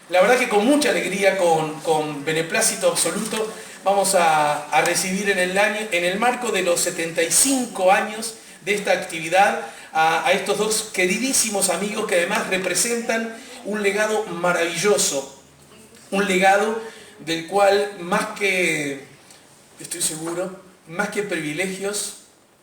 La verdad que con mucha alegría, con beneplácito absoluto, vamos a recibir en el marco de los 75 años de esta actividad a estos dos queridísimos amigos que además representan un legado maravilloso, un legado del cual más que, estoy seguro, más que privilegios,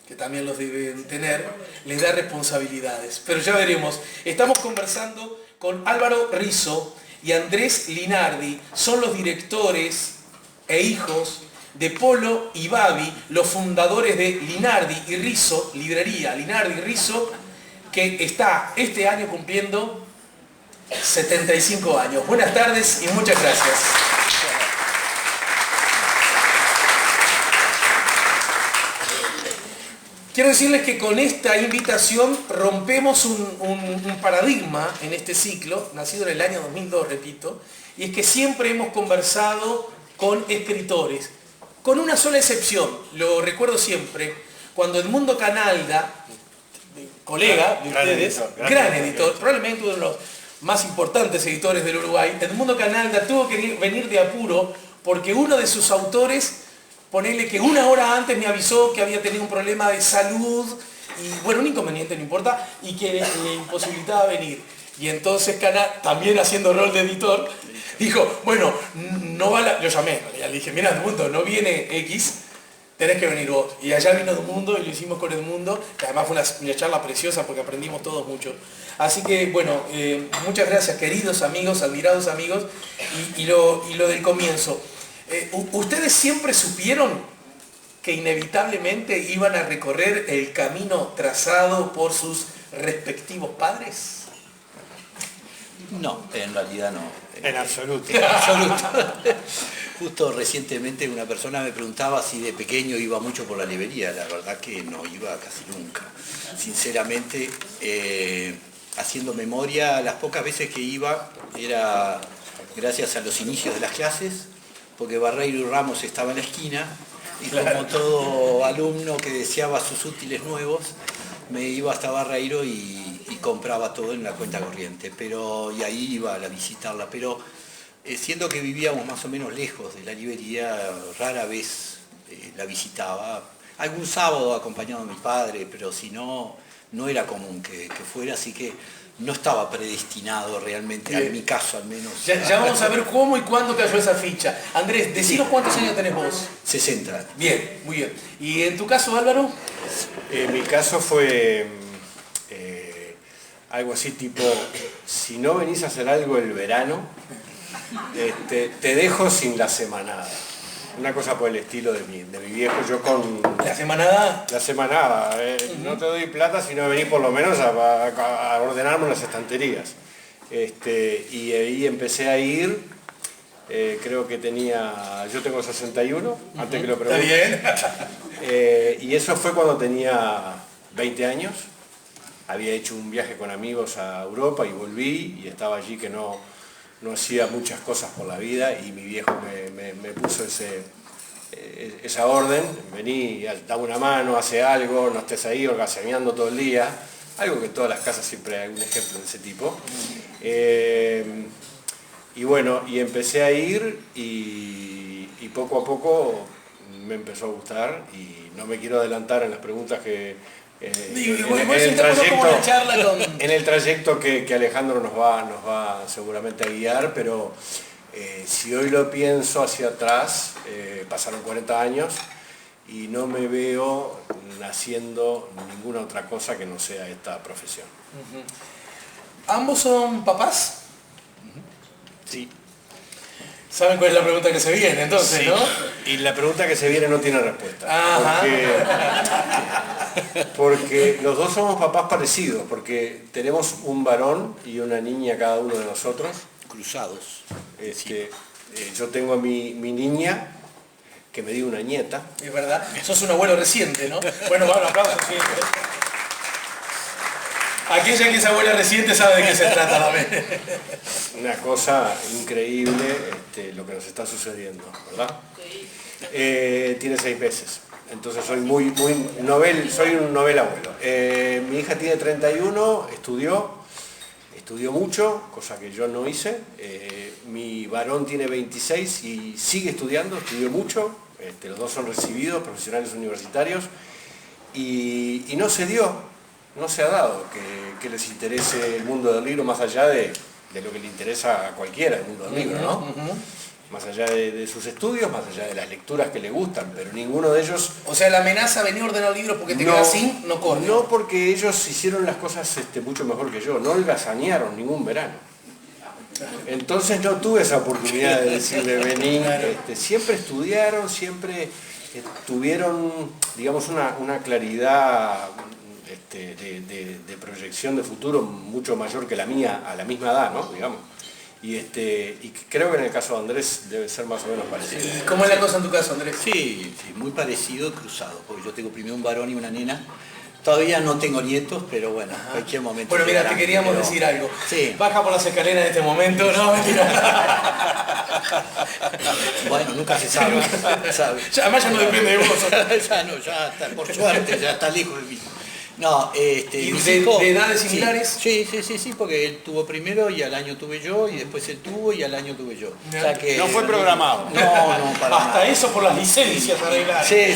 que también los deben tener, les da responsabilidades. Pero ya veremos. Estamos conversando con Álvaro Rizzo y Andrés Linardi, son los directores e hijos de Polo y Babi, los fundadores de Linardi y Rizzo, librería Linardi y Rizzo, que está este año cumpliendo 75 años. Buenas tardes y muchas gracias. Quiero decirles que con esta invitación rompemos un paradigma en este ciclo, nacido en el año 2002, repito, y es que siempre hemos conversado con escritores, con una sola excepción, lo recuerdo siempre, cuando Edmundo Canalda, colega de ustedes, gran editor, probablemente uno de los más importantes editores del Uruguay, Edmundo Canalda tuvo que venir de apuro porque uno de sus autores, ponele que una hora antes me avisó que había tenido un problema de salud, y bueno, un inconveniente, no importa, y que le imposibilitaba venir. Y entonces Canal, también haciendo rol de editor, dijo, bueno, no va lo llamé, le dije, mira Edmundo, no viene X, tenés que venir vos. Y allá vino Edmundo y lo hicimos con Edmundo, que además fue una charla preciosa porque aprendimos todos mucho. Así que bueno, muchas gracias queridos amigos, admirados amigos, y lo del comienzo. ¿Ustedes siempre supieron que inevitablemente iban a recorrer el camino trazado por sus respectivos padres? No, en realidad no. En absoluto. En absoluto. Justo recientemente una persona me preguntaba si de pequeño iba mucho por la librería. La verdad que no iba casi nunca. Sinceramente, haciendo memoria, las pocas veces que iba era gracias a los inicios de las clases, porque Barreiro y Ramos estaba en la esquina, y como todo alumno que deseaba sus útiles nuevos, me iba hasta Barreiro y compraba todo en la cuenta corriente, y ahí iba a visitarla, pero siendo que vivíamos más o menos lejos de la librería, rara vez la visitaba, algún sábado acompañado de mi padre, pero si no, no era común que fuera, así que no estaba predestinado realmente, en mi caso al menos. Ya vamos a ver cómo y cuándo cayó esa ficha. Andrés, decinos cuántos años tenés vos. 60. Bien, muy bien. ¿Y en tu caso, Álvaro? Mi caso fue algo así tipo, si no venís a hacer algo el verano, te dejo sin la semanada. Una cosa por el estilo de mi viejo, yo con... ¿La semanada? La semanada, no te doy plata si no venís por lo menos a ordenarme las estanterías. Y ahí empecé a ir, creo que yo tengo 61, antes que lo pregunte. Está bien. Y eso fue cuando tenía 20 años. Había hecho un viaje con amigos a Europa y volví y estaba allí que no hacía muchas cosas por la vida y mi viejo me puso esa orden, vení, dame una mano, hace algo, no estés ahí holgazaneando todo el día, algo que en todas las casas siempre hay un ejemplo de ese tipo. Y bueno, y empecé a ir y poco a poco me empezó a gustar y no me quiero adelantar en las preguntas que... En el trayecto que Alejandro nos va seguramente a guiar, pero si hoy lo pienso hacia atrás, pasaron 40 años y no me veo haciendo ninguna otra cosa que no sea esta profesión. ¿Ambos son papás? Sí. ¿Saben cuál es la pregunta que se viene entonces, sí, no? Y la pregunta que se viene no tiene respuesta. Ajá. Porque los dos somos papás parecidos, porque tenemos un varón y una niña cada uno de nosotros. Cruzados. Yo tengo a mi niña, que me dio una nieta. Es verdad, sos un abuelo reciente, ¿no? Bueno, un aplauso siempre. Aquella que es abuela reciente sabe de qué se trata también. Una cosa increíble lo que nos está sucediendo, ¿verdad? Tiene 6 meses. Entonces soy soy un novel abuelo. Mi hija tiene 31, estudió, Estudió mucho, cosa que yo no hice. Mi varón tiene 26 y sigue estudiando, estudió mucho. Los dos son recibidos, profesionales universitarios. Y no se dio, no se ha dado que les interese el mundo del libro más allá de lo que le interesa a cualquiera el mundo del libro, ¿no? Más allá de sus estudios, más allá de las lecturas que le gustan, pero ninguno de ellos... O sea, la amenaza venía a ordenar libros porque te quedas sin, no corre. No, porque ellos hicieron las cosas mucho mejor que yo, no holgazanearon ningún verano. Entonces no tuve esa oportunidad de decirle, vení, siempre estudiaron, siempre tuvieron, digamos, una claridad de proyección de futuro mucho mayor que la mía a la misma edad, ¿no? Digamos. Y creo que en el caso de Andrés debe ser más o menos parecido. ¿Y cómo es la cosa en tu caso, Andrés? Sí, muy parecido, cruzado, porque yo tengo primero un varón y una nena. Todavía no tengo nietos, pero bueno, en cualquier momento. Bueno, mira, te queríamos decir algo. Sí. Baja por las escaleras en este momento, no, mentira. Bueno, nunca se sabe. Además ya no depende de vos. ya está, por suerte, ya está lejos de mí. No, ¿Y de edades similares? Sí, porque él tuvo primero y al año tuve yo, y después él tuvo y al año tuve yo. O sea que no fue programado. No, para hasta nada. eso por las licencias arregladas. Sí.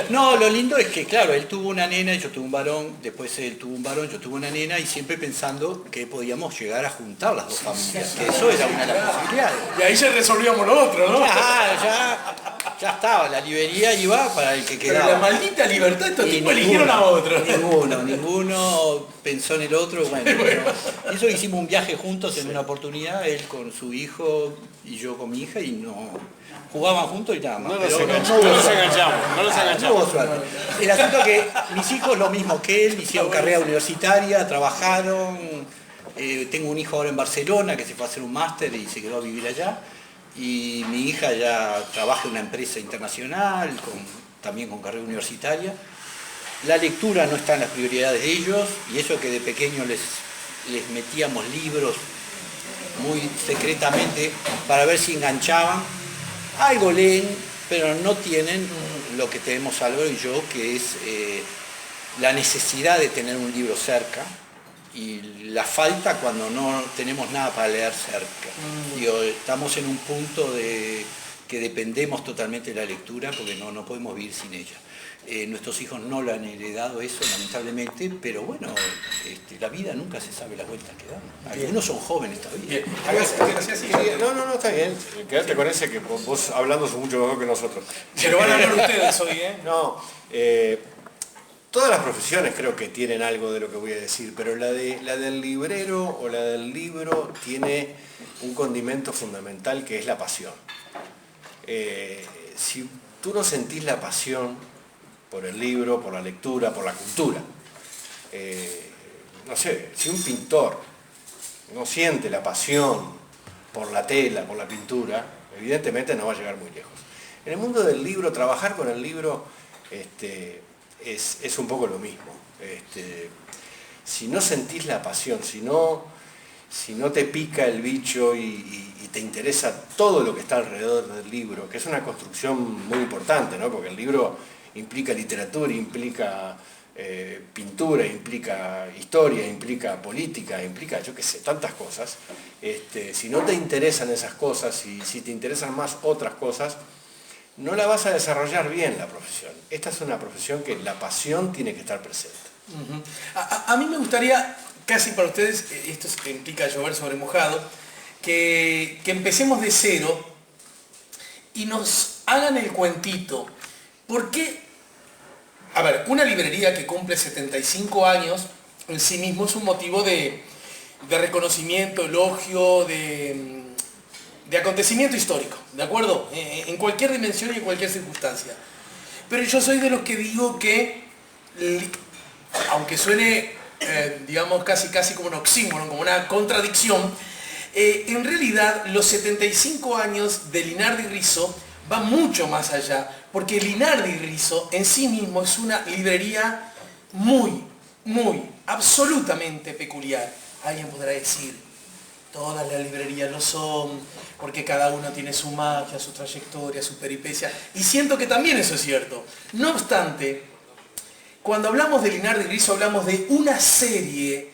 No, lo lindo es que, claro, él tuvo una nena y yo tuve un varón, después él tuvo un varón, yo tuve una nena, y siempre pensando que podíamos llegar a juntar las dos familias, que eso era una de las posibilidades. Y ahí ya resolvíamos lo otro, ¿no? Ya estaba, la librería iba para el que quedaba. Pero la maldita libertad, estos tipos eligieron a otro. Ninguno pensó en el otro. Bueno, eso hicimos un viaje juntos en una oportunidad, él con su hijo y yo con mi hija, y no jugaban juntos y nada más. No los enganchamos. No hubo suerte. El asunto es que mis hijos, lo mismo que él, hicieron carrera universitaria, trabajaron. Tengo un hijo ahora en Barcelona que se fue a hacer un máster y se quedó a vivir allá. Y mi hija ya trabaja en una empresa internacional, también con carrera universitaria. La lectura no está en las prioridades de ellos, y eso que de pequeño les metíamos libros muy secretamente para ver si enganchaban. Algo leen, pero no tienen lo que tenemos Álvaro y yo, que es la necesidad de tener un libro cerca, y la falta cuando no tenemos nada para leer cerca. Estamos en un punto que dependemos totalmente de la lectura, porque no podemos vivir sin ella. Nuestros hijos no lo han heredado eso, lamentablemente, pero bueno, la vida nunca se sabe las vueltas que dan. Algunos son jóvenes todavía. No, está bien. Quédate con ese que vos hablando sos mucho mejor que nosotros. Se lo van a hablar ustedes hoy, ¿eh? No, todas las profesiones creo que tienen algo de lo que voy a decir, pero la del librero o la del libro tiene un condimento fundamental, que es la pasión. Si tú no sentís la pasión por el libro, por la lectura, por la cultura, no sé, si un pintor no siente la pasión por la tela, por la pintura, evidentemente no va a llegar muy lejos. En el mundo del libro, trabajar con el libro es un poco lo mismo. Si no sentís la pasión, si no te pica el bicho y te interesa todo lo que está alrededor del libro, que es una construcción muy importante, ¿no? Porque el libro implica literatura, implica pintura, implica historia, implica política, implica, yo qué sé, tantas cosas. Si no te interesan esas cosas, y si te interesan más otras cosas, no la vas a desarrollar bien la profesión. Esta es una profesión que la pasión tiene que estar presente. A mí me gustaría, casi para ustedes, esto implica llover sobre mojado, que empecemos de cero y nos hagan el cuentito. ¿Por qué? A ver, una librería que cumple 75 años en sí mismo es un motivo de reconocimiento, elogio, de acontecimiento histórico, ¿de acuerdo? En cualquier dimensión y en cualquier circunstancia. Pero yo soy de los que digo que, aunque suene, digamos, casi como un oxímoron, como una contradicción, en realidad los 75 años de Linardi Rizzo va mucho más allá, porque Linardi Rizzo en sí mismo es una librería muy, absolutamente peculiar. Alguien podrá decir, todas las librerías lo son, porque cada una tiene su magia, su trayectoria, su peripecia, y siento que también eso es cierto. No obstante, cuando hablamos de Linardi Rizzo hablamos de una serie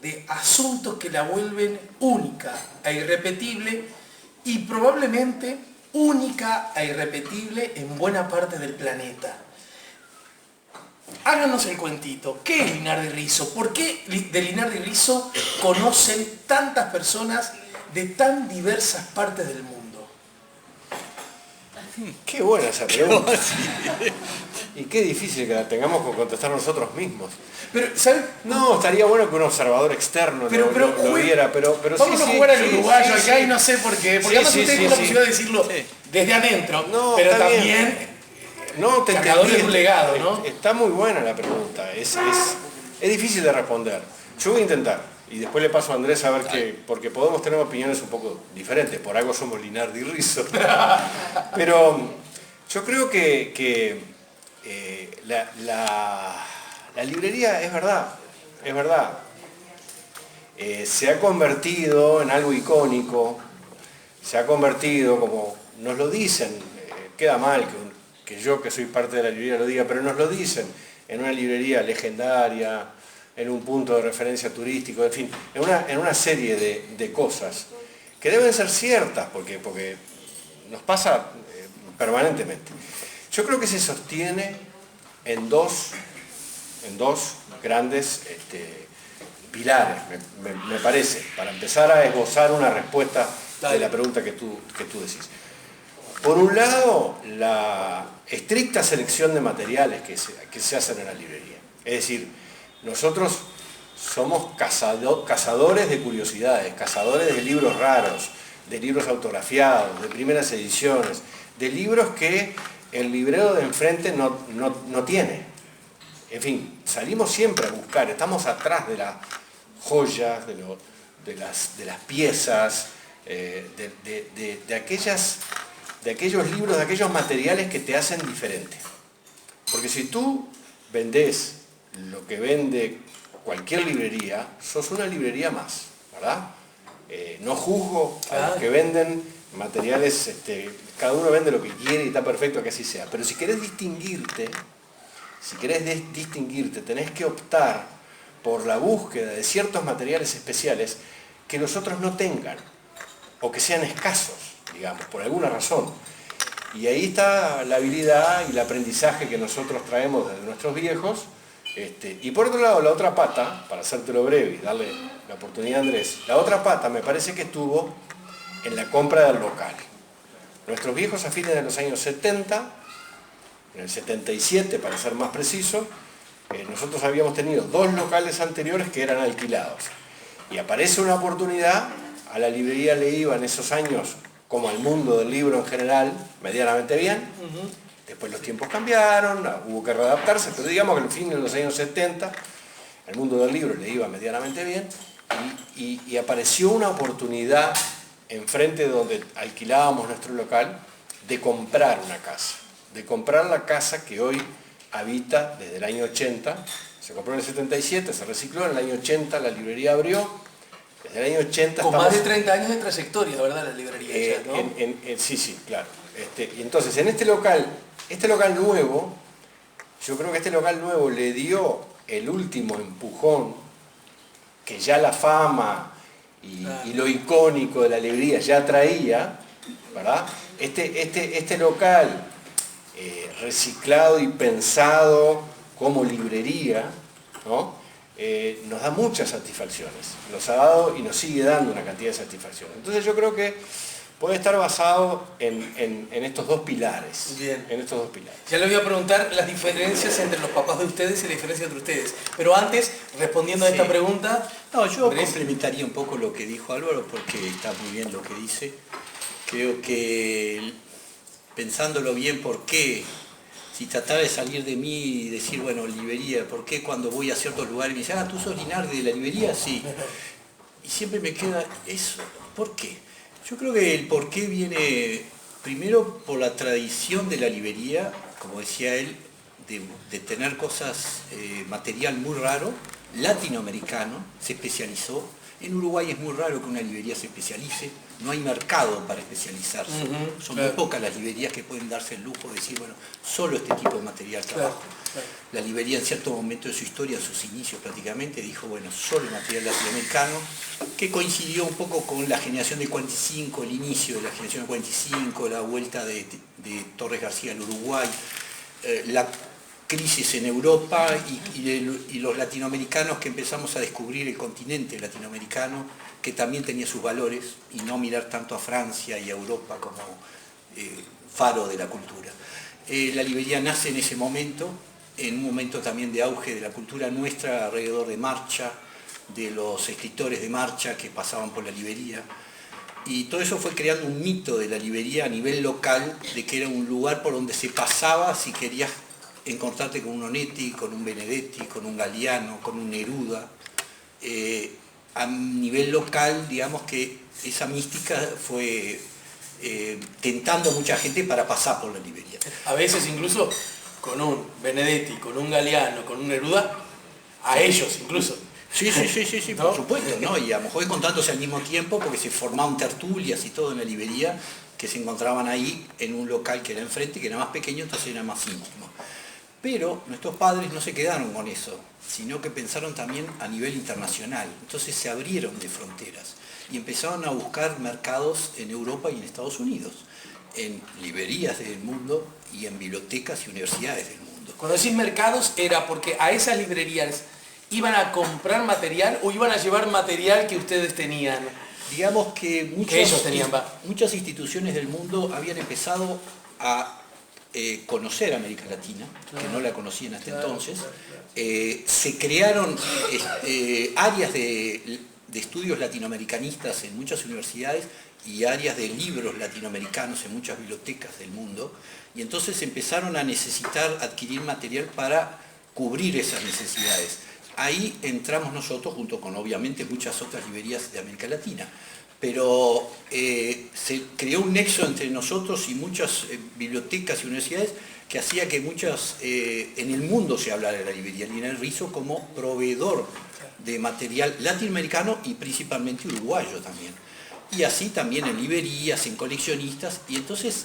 de asuntos que la vuelven única e irrepetible y probablemente única e irrepetible en buena parte del planeta. Háganos el cuentito. ¿Qué es Linares de Rizo? ¿Por qué de Linares de Rizo conocen tantas personas de tan diversas partes del mundo? Qué buena esa pregunta. Y qué difícil que la tengamos que contestar nosotros mismos. Pero, ¿sabes? No, estaría bueno que un observador externo lo viera, pero vamos a jugar al uruguayo acá y no sé por qué. Porque además usted tiene la posibilidad de decirlo desde adentro, no, pero también no, cargador de un legado, ¿no? Está muy buena la pregunta, es difícil de responder. Yo voy a intentar. Y después le paso a Andrés a ver qué, porque podemos tener opiniones un poco diferentes, por algo somos Linares de Rizo. Pero yo creo que la librería es verdad, se ha convertido en algo icónico, se ha convertido, como nos lo dicen, queda mal que yo que soy parte de la librería lo diga, pero nos lo dicen, en una librería legendaria, en un punto de referencia turístico, en fin, en una serie de cosas que deben ser ciertas, porque nos pasa permanentemente. Yo creo que se sostiene en dos grandes pilares, me parece, para empezar a esbozar una respuesta de la pregunta que tú decís. Por un lado, la estricta selección de materiales que se hacen en la librería. Es decir, nosotros somos cazadores de curiosidades, cazadores de libros raros, de libros autografiados, de primeras ediciones, de libros que el librero de enfrente no tiene. En fin, salimos siempre a buscar, estamos atrás de las joyas, de las piezas, de aquellos libros, de aquellos materiales que te hacen diferente. Porque si tú vendés lo que vende cualquier librería, sos una librería más, ¿verdad? No juzgo a los que venden materiales, cada uno vende lo que quiere y está perfecto que así sea, pero si querés distinguirte, tenés que optar por la búsqueda de ciertos materiales especiales que los otros no tengan, o que sean escasos, digamos, por alguna razón. Y ahí está la habilidad y el aprendizaje que nosotros traemos desde nuestros viejos. Y por otro lado, la otra pata, para hacértelo breve y darle la oportunidad a Andrés, la otra pata me parece que estuvo en la compra del local. Nuestros viejos a fines de los años 70, en el 77 para ser más preciso, nosotros habíamos tenido 2 locales anteriores que eran alquilados. Y aparece una oportunidad, a la librería le iba en esos años, como al mundo del libro en general, medianamente bien. Después los tiempos cambiaron, hubo que readaptarse, pero digamos que en fin de los años 70, el mundo del libro le iba medianamente bien, y apareció una oportunidad enfrente de donde alquilábamos nuestro local, de comprar una casa, de comprar la casa que hoy habita desde el año 80, se compró en el 77, se recicló, en el año 80 la librería abrió, desde el año 80 con más de 30 años de trayectoria, ¿verdad? La librería, ¿no? Sí, claro. Y entonces, en este local nuevo, yo creo que este local nuevo le dio el último empujón que ya la fama y lo icónico de la librería ya traía, ¿verdad? Este local reciclado y pensado como librería, ¿no? Nos da muchas satisfacciones, nos ha dado y nos sigue dando una cantidad de satisfacciones. Entonces yo creo que puede estar basado en estos dos pilares. Bien. En estos dos pilares. Ya le voy a preguntar las diferencias entre los papás de ustedes y la diferencia entre ustedes. Pero antes, respondiendo a esta pregunta... No, yo Andrés, complementaría un poco lo que dijo Álvaro, porque está muy bien lo que dice. Creo que, pensándolo bien, ¿por qué? Si tratara de salir de mí y decir, bueno, librería, ¿por qué cuando voy a ciertos lugares me dicen, tú sos Linares de la librería? Sí. Y siempre me queda eso. ¿Por qué? Yo creo que el por qué viene primero por la tradición de la librería, como decía él, de tener cosas, material muy raro, latinoamericano se especializó. En Uruguay es muy raro que una librería se especialice, no hay mercado para especializarse. Son muy pocas las librerías que pueden darse el lujo de decir, bueno, solo este tipo de material trabajo. La librería en cierto momento de su historia, en sus inicios prácticamente, dijo, bueno, solo material latinoamericano, que coincidió un poco con la generación de 45, el inicio de la generación de 45, la vuelta de Torres García al Uruguay, la crisis en Europa y los latinoamericanos que empezamos a descubrir el continente latinoamericano, que también tenía sus valores, y no mirar tanto a Francia y a Europa como faro de la cultura. La librería nace en ese momento, en un momento también de auge de la cultura nuestra, alrededor de marcha, de los escritores de marcha que pasaban por la librería. Y todo eso fue creando un mito de la librería a nivel local, de que era un lugar por donde se pasaba si querías encontrarte con un Onetti, con un Benedetti, con un Galeano, con un Neruda. A nivel local, digamos que esa mística fue tentando a mucha gente para pasar por la librería. A veces incluso con un Benedetti, con un Galeano, con un Neruda, a ellos incluso. Sí, ¿no? Por supuesto, ¿no? Y a lo mejor encontrándose al mismo tiempo porque se formaban tertulias y todo en la librería que se encontraban ahí en un local que era enfrente, que era más pequeño, entonces era más íntimo. Pero nuestros padres no se quedaron con eso, sino que pensaron también a nivel internacional. Entonces se abrieron de fronteras y empezaron a buscar mercados en Europa y en Estados Unidos, en librerías del mundo y en bibliotecas y universidades del mundo. Cuando decís mercados, ¿era porque a esas librerías iban a comprar material o iban a llevar material que ustedes tenían? Digamos que muchas instituciones del mundo habían empezado a conocer América Latina, que no la conocían hasta entonces. Se crearon áreas de estudios latinoamericanistas en muchas universidades y áreas de libros latinoamericanos en muchas bibliotecas del mundo, y entonces empezaron a necesitar adquirir material para cubrir esas necesidades. Ahí entramos nosotros, junto con obviamente muchas otras librerías de América Latina, pero se creó un nexo entre nosotros y muchas bibliotecas y universidades que hacía que en el mundo se hablara de la librería Linares Rizzo como proveedor de material latinoamericano y principalmente uruguayo también. Y así también en librerías, en coleccionistas, y entonces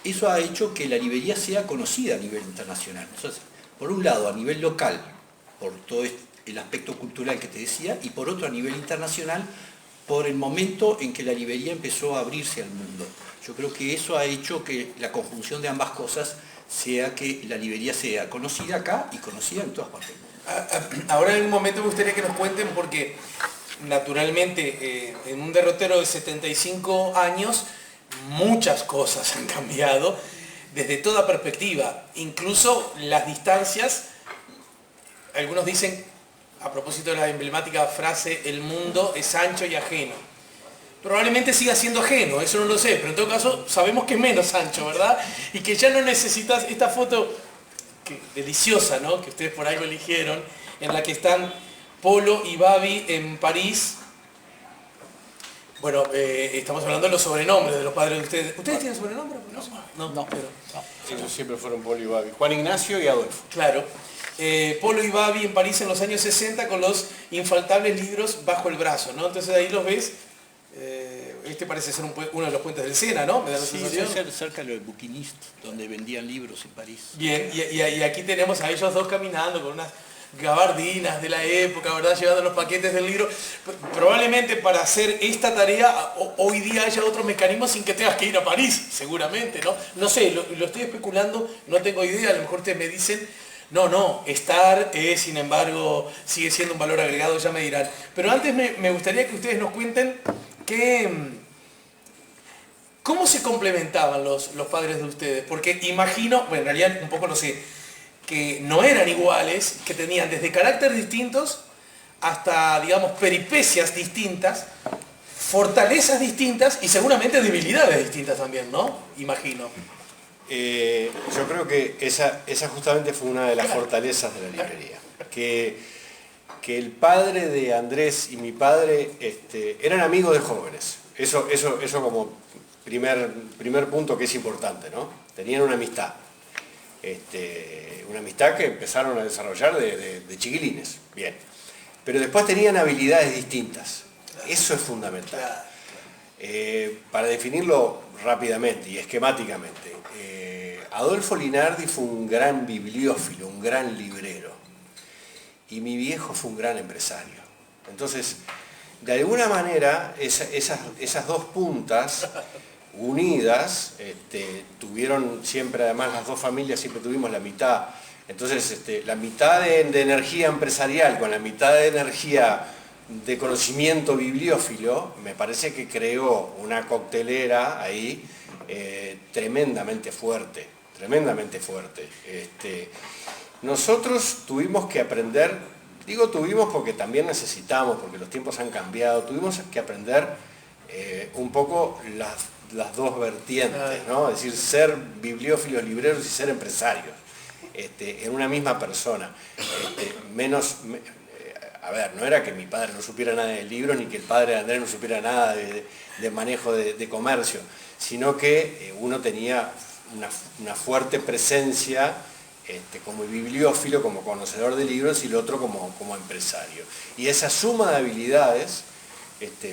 eso ha hecho que la librería sea conocida a nivel internacional. Entonces, por un lado, a nivel local, por todo el aspecto cultural que te decía, y por otro a nivel internacional, por el momento en que la librería empezó a abrirse al mundo. Yo creo que eso ha hecho que la conjunción de ambas cosas sea que la librería sea conocida acá y conocida en todas partes del mundo. Ahora en un momento me gustaría que nos cuenten, porque naturalmente en un derrotero de 75 años muchas cosas han cambiado desde toda perspectiva, incluso las distancias. Algunos dicen, a propósito de la emblemática frase, el mundo es ancho y ajeno. Probablemente siga siendo ajeno, eso no lo sé, pero en todo caso sabemos que es menos ancho, ¿verdad? Y que ya no necesitas esta foto deliciosa, ¿no? Que ustedes por algo eligieron, en la que están Polo y Babi en París. Bueno, estamos hablando de los sobrenombres de los padres de ustedes. ¿Ustedes tienen sobrenombre? No. Ellos siempre fueron Polo y Babi. Juan Ignacio y Adolfo. Claro. Polo y Babi en París en los años 60 con los infaltables libros bajo el brazo, ¿no? Entonces ahí los ves. Este parece ser uno de los puentes del Sena, ¿no? Me da la sensación. Cerca de los Bouquinistes, donde vendían libros en París. Bien, y aquí tenemos a ellos dos caminando con unas gabardinas de la época, ¿verdad? Llevando los paquetes del libro. Probablemente para hacer esta tarea hoy día haya otros mecanismos sin que tengas que ir a París, seguramente, ¿no? No sé, lo estoy especulando, no tengo idea, a lo mejor ustedes me dicen. No, estar sin embargo, sigue siendo un valor agregado, ya me dirán. Pero antes me gustaría que ustedes nos cuenten cómo se complementaban los padres de ustedes. Porque imagino, bueno, en realidad un poco lo sé, que no eran iguales, que tenían desde caracteres distintos hasta, digamos, peripecias distintas, fortalezas distintas y seguramente debilidades distintas también, ¿no? Imagino. Yo creo que esa justamente fue una de las fortalezas de la librería. Que el padre de Andrés y mi padre eran amigos de jóvenes. Eso como primer punto que es importante, ¿no? Tenían una amistad. Una amistad que empezaron a desarrollar de chiquilines. Bien. pero después tenían habilidades distintas. Eso es fundamental. Para definirlo rápidamente y esquemáticamente, Adolfo Linardi fue un gran bibliófilo, un gran librero, y mi viejo fue un gran empresario. Entonces, de alguna manera, esas dos puntas unidas, tuvieron siempre, además las dos familias siempre tuvimos la mitad. Entonces, la mitad de energía empresarial con la mitad de energía de conocimiento bibliófilo, me parece que creó una coctelera ahí tremendamente fuerte, tremendamente fuerte. Nosotros tuvimos que aprender, digo tuvimos porque también necesitamos, porque los tiempos han cambiado, tuvimos que aprender un poco las dos vertientes, ¿no? Es decir, ser bibliófilos, libreros y ser empresarios, en una misma persona. A ver, no era que mi padre no supiera nada de libros, ni que el padre de Andrés no supiera nada de manejo de comercio, sino que uno tenía una fuerte presencia como bibliófilo, como conocedor de libros, y el otro como empresario. Y esa suma de habilidades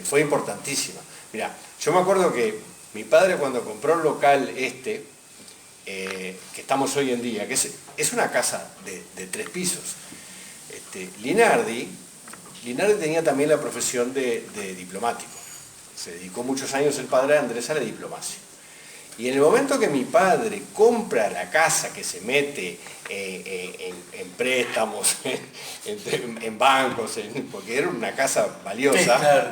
fue importantísima. Mirá, yo me acuerdo que mi padre cuando compró el local que estamos hoy en día, que es una casa de 3 pisos, Linardi tenía también la profesión de diplomático. Se dedicó muchos años el padre de Andrés a la diplomacia. Y en el momento que mi padre compra la casa, que se mete en préstamos, en bancos, porque era una casa valiosa, Sí, claro.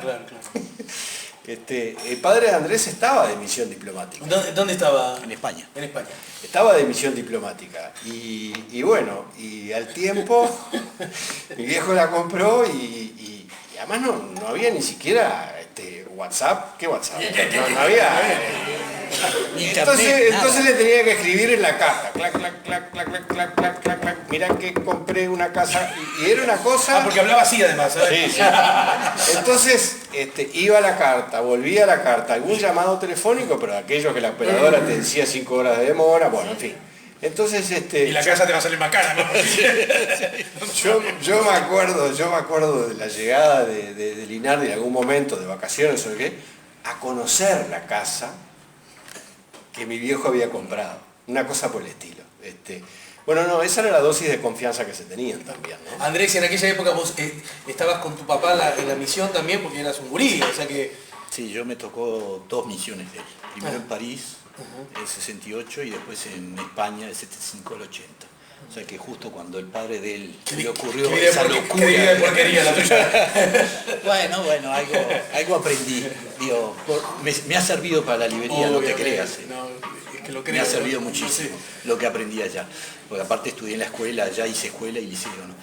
el padre de Andrés estaba de misión diplomática. ¿Dónde estaba? En España. En España. Estaba de misión diplomática. Y bueno, y al tiempo mi viejo la compró y además no había ni siquiera WhatsApp. ¿Qué WhatsApp? No había. Entonces le tenía que escribir en la carta. Clac, clac, clac, clac, clac, clac, clac, clac, clac. Mirá que compré una casa. Y era una cosa. Porque hablaba así además, ¿sabes? Sí. Entonces, iba a la carta, volvía a la carta, algún llamado telefónico, pero aquello que la operadora te decía 5 horas de demora, bueno, en fin. Entonces, y la casa te va a salir más cara, ¿no? yo me acuerdo de la llegada de Linardi en algún momento, de vacaciones o qué, a conocer la casa que mi viejo había comprado. Una cosa por el estilo. Bueno, no, esa era la dosis de confianza que se tenían también, ¿no? Andrés, en aquella época vos estabas con tu papá en la misión también porque eras un gurí, o sea que... Sí, yo me tocó 2 misiones de él. Primero en París, el 68, y después en España, del 75 al 80. O sea que justo cuando el padre de él le ocurrió esa locura. Qué vida de porquería la tuya. Bueno, algo aprendí. Digo, me ha servido para la librería, no te creas. No, es que lo creo, Me ha servido ¿no? muchísimo Sí. lo que aprendí allá. Porque aparte estudié en la escuela, allá hice escuela y liceo, ¿no?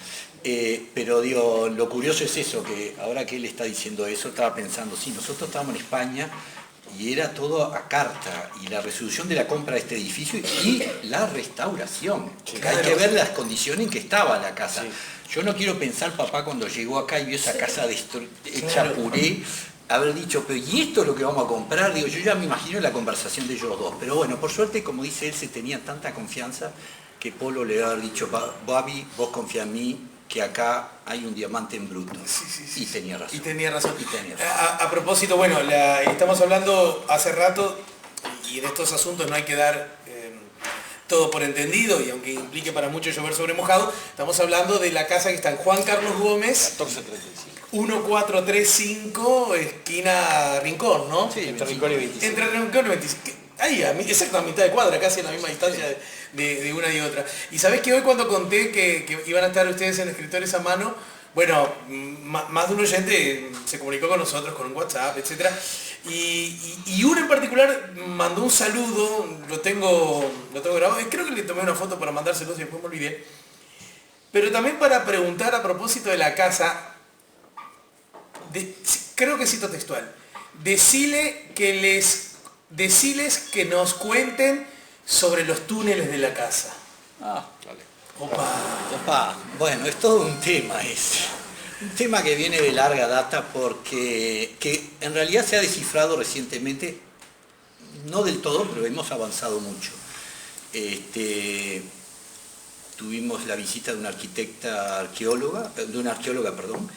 Pero digo, lo curioso es eso, que ahora que él está diciendo eso, estaba pensando, sí, nosotros estábamos en España y era todo a carta, y la resolución de la compra de este edificio y la restauración. Claro. Hay que ver las condiciones en que estaba la casa. Sí. Yo no quiero pensar, papá, cuando llegó acá y vio esa casa hecha puré, haber dicho, pero ¿y esto es lo que vamos a comprar? Digo, yo ya me imagino la conversación de ellos dos. Pero bueno, por suerte, como dice él, se tenía tanta confianza que Polo le va a haber dicho, Babi, vos confía en mí, que acá hay un diamante en bruto. Sí. Y tenía razón. Y tenía razón. Y tenía razón. A propósito, bueno, estamos hablando hace rato, y en estos asuntos no hay que dar todo por entendido, y aunque implique para muchos llover sobre mojado, estamos hablando de la casa que está en Juan Carlos Gómez, 1435. 1435, esquina Rincón, ¿no? Sí, Entre Rincón y 25. Entre Rincón y 25. Ahí, exacto, a mitad de cuadra, casi a la misma distancia de una y otra. Y sabés que hoy cuando conté que iban a estar ustedes en Escritores a Mano, bueno, más de un oyente se comunicó con nosotros con un WhatsApp, etc. Y uno en particular mandó un saludo, lo tengo grabado, creo que le tomé una foto para mandárselos y después me olvidé. Pero también para preguntar a propósito de la casa, creo que cito textual, deciles que nos cuenten sobre los túneles de la casa. Ah, Vale. Opa, bueno, es todo un tema ese. Un tema que viene de larga data porque que en realidad se ha descifrado recientemente, no del todo, pero hemos avanzado mucho. tuvimos la visita de una arqueóloga, perdón,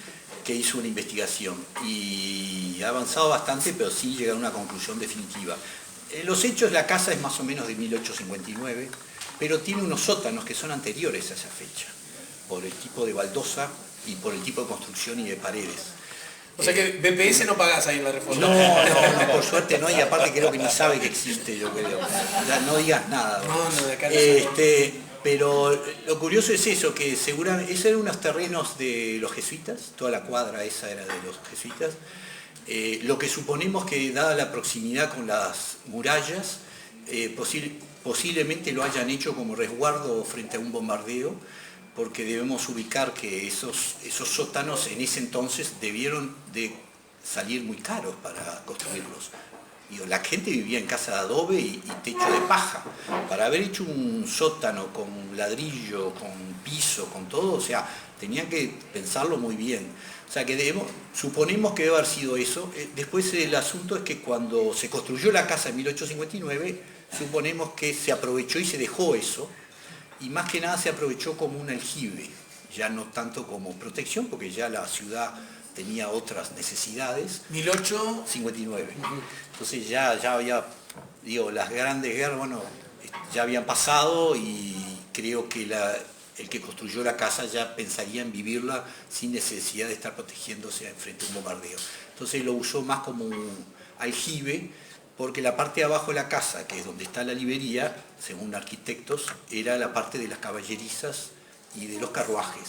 que hizo una investigación y ha avanzado bastante, pero sí llega a una conclusión definitiva. Los hechos, la casa es más o menos de 1859, pero tiene unos sótanos que son anteriores a esa fecha, por el tipo de baldosa y por el tipo de construcción y de paredes. O sea que BPS no pagás ahí en la Reforma. No, por suerte no, y aparte creo que ni sabe que existe, yo creo. Ya no digas nada. No, de acá no pero lo curioso es eso, que seguramente, esos eran unos terrenos de los jesuitas, toda la cuadra esa era de los jesuitas. Lo que suponemos que, dada la proximidad con las murallas, posiblemente lo hayan hecho como resguardo frente a un bombardeo, porque debemos ubicar que esos sótanos en ese entonces debieron de salir muy caros para construirlos. La gente vivía en casa de adobe y techo de paja. Para haber hecho un sótano con ladrillo, con piso, con todo, o sea, tenían que pensarlo muy bien. O sea, que suponemos que debe haber sido eso. Después el asunto es que cuando se construyó la casa en 1859, suponemos que se aprovechó y se dejó eso, y más que nada se aprovechó como un aljibe, ya no tanto como protección, porque ya la ciudad tenía otras necesidades. 1859. Entonces ya había, las grandes guerras, ya habían pasado, y creo que el que construyó la casa ya pensaría en vivirla sin necesidad de estar protegiéndose frente a un bombardeo. Entonces lo usó más como un aljibe, porque la parte de abajo de la casa, que es donde está la librería, según arquitectos, era la parte de las caballerizas y de los carruajes.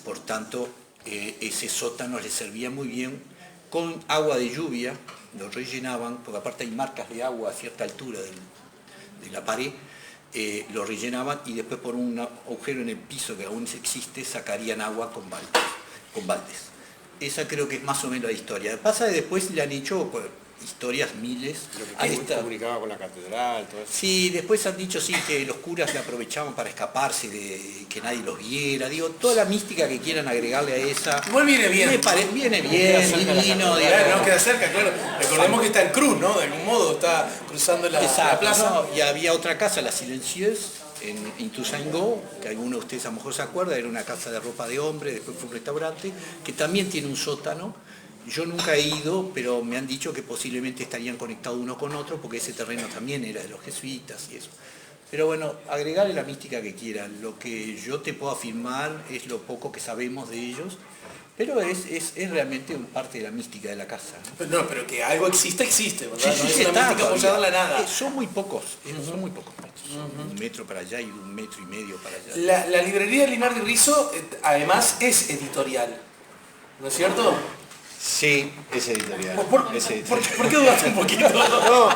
Por tanto, ese sótano les servía muy bien. Con agua de lluvia lo rellenaban, porque aparte hay marcas de agua a cierta altura de la pared, lo rellenaban y después por un agujero en el piso que aún existe sacarían agua con baldes. Esa creo que es más o menos la historia. Pasa que después le han hecho historias miles. Lo que comunicaba con la catedral, todo eso. Sí, después han dicho que los curas le aprovechaban para escaparse, de que nadie los viera. Toda la mística que quieran agregarle a esa. Igual viene bien. Viene bien, divino. No queda cerca, claro. Recordemos que está en Cruz, ¿no? De algún modo está cruzando la plaza. No, y había otra casa, la Silencieuse, en Toussaint-Go, que algunos de ustedes a lo mejor se acuerdan, era una casa de ropa de hombre, después fue un restaurante, que también tiene un sótano. Yo nunca he ido, pero me han dicho que posiblemente estarían conectados uno con otro, porque ese terreno también era de los jesuitas y eso. Pero bueno, agregarle la mística que quieran. Lo que yo te puedo afirmar es lo poco que sabemos de ellos, pero es realmente parte de la mística de la casa, ¿no? No, pero que algo existe, ¿verdad? Sí, no es una mística apoyada en la nada. Son muy pocos metros. Un metro para allá y 1,5 metros para allá. La librería Linardi Rizzo, además, es editorial, ¿no es cierto? Sí, es editorial. ¿Por qué dudaste un poquito? No,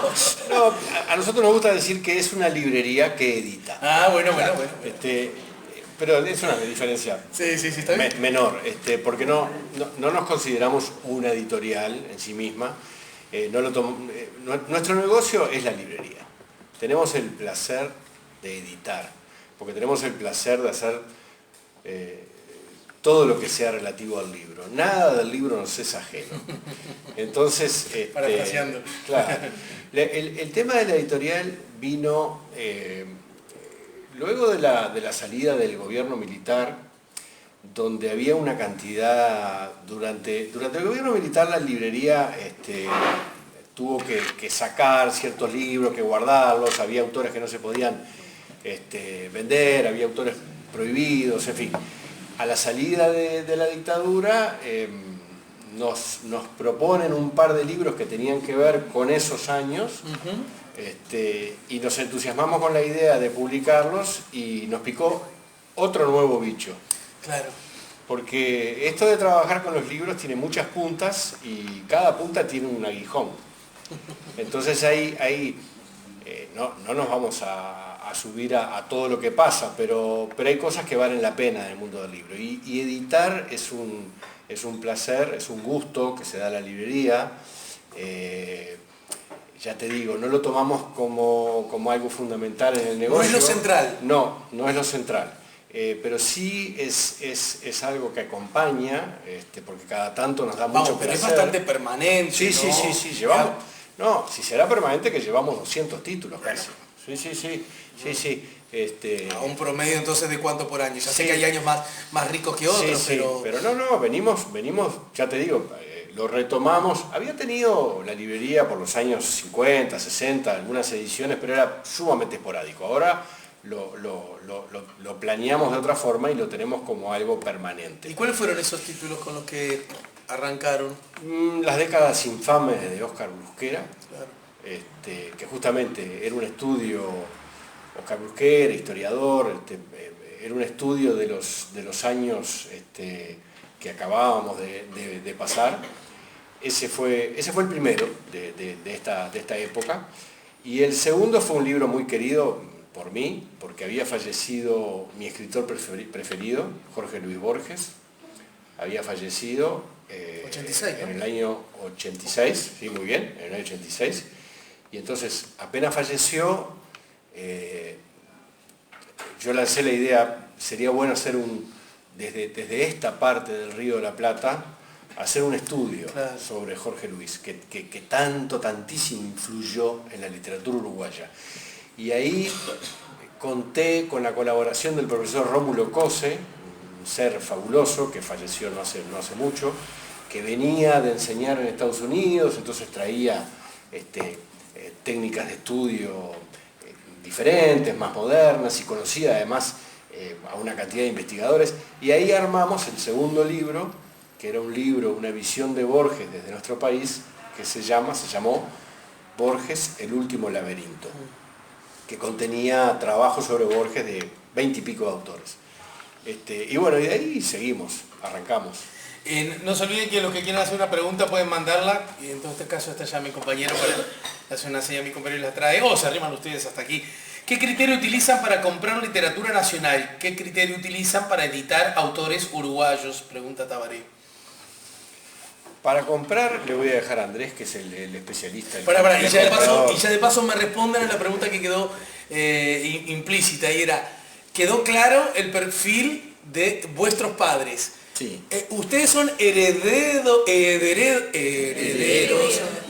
a nosotros nos gusta decir que es una librería que edita. Bueno. Pero es una diferencia Sí, está bien. menor, porque no nos consideramos una editorial en sí misma. Nuestro negocio es la librería. Tenemos el placer de editar, porque tenemos el placer de hacer todo lo que sea relativo al libro. Nada del libro nos es ajeno. Entonces, parafraseando. Claro, el tema de la editorial vino luego de la salida del gobierno militar, donde había una cantidad, durante el gobierno militar la librería tuvo que sacar ciertos libros, que guardarlos, había autores que no se podían vender, había autores prohibidos, en fin. A la salida de la dictadura nos proponen un par de libros que tenían que ver con esos años, y nos entusiasmamos con la idea de publicarlos y nos picó otro nuevo bicho. Claro. Porque esto de trabajar con los libros tiene muchas puntas y cada punta tiene un aguijón. Entonces ahí no nos vamos a subir a todo lo que pasa, pero hay cosas que valen la pena en el mundo del libro. Y editar es un placer, es un gusto que se da a la librería. Ya te digo, no lo tomamos como algo fundamental en el negocio. No es lo central. No es lo central. Pero sí es algo que acompaña, porque cada tanto nos da mucho placer. Pero es bastante permanente, Sí, ¿no? sí, llevamos... No, si será permanente que llevamos 200 títulos casi. Sí. A un promedio entonces de cuánto por año. Ya sé Sí. que hay años más ricos que otros, Sí, pero... no, venimos, ya te digo, lo retomamos. Había tenido la librería por los años 50, 60, algunas ediciones, pero era sumamente esporádico. Ahora lo planeamos de otra forma y lo tenemos como algo permanente. ¿Y cuáles fueron esos títulos con los que arrancaron? Las décadas infames de Óscar Brusquera, Claro. que justamente era un estudio, Óscar Brusquera, historiador, era un estudio de los años que acabábamos de pasar. Ese fue el primero de esta época. Y el segundo fue un libro muy querido por mí, porque había fallecido mi escritor preferido, Jorge Luis Borges. Había fallecido 86, ¿no? en el año 86, sí, muy bien, en el año 86. Y entonces, apenas falleció, yo lancé la idea, sería bueno hacer desde esta parte del Río de la Plata, hacer un estudio Claro. sobre Jorge Luis, que tantísimo influyó en la literatura uruguaya. Y ahí conté con la colaboración del profesor Rómulo Cose, un ser fabuloso que falleció no hace mucho, que venía de enseñar en Estados Unidos, entonces traía técnicas de estudio diferentes, más modernas, y conocía además a una cantidad de investigadores. Y ahí armamos el segundo libro, que era un libro, una visión de Borges desde nuestro país, que se llamó Borges, el último laberinto, que contenía trabajos sobre Borges de 20 y pico de autores. Y bueno, y de ahí seguimos, arrancamos. No se olviden que los que quieran hacer una pregunta pueden mandarla, y en todo este caso está ya mi compañero para hacer una señal a mi compañero y la trae, o se arriman ustedes hasta aquí. ¿Qué criterio utilizan para comprar literatura nacional? ¿Qué criterio utilizan para editar autores uruguayos? Pregunta Tabaré. Para comprar le voy a dejar a Andrés, que es el especialista. Y ya de paso me responden a la pregunta que quedó implícita, y era, ¿quedó claro el perfil de vuestros padres? Sí. Ustedes son herederos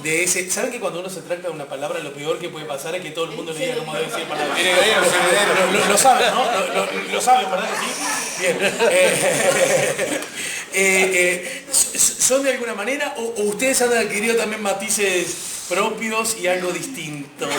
de ese... ¿Saben que cuando uno se trata de una palabra lo peor que puede pasar es que todo el mundo le diga cómo debe ser palabra? Herederos. Lo saben, ¿no? Lo saben, ¿verdad que sí? Bien. ¿Son de alguna manera o ustedes han adquirido también matices propios y algo distintos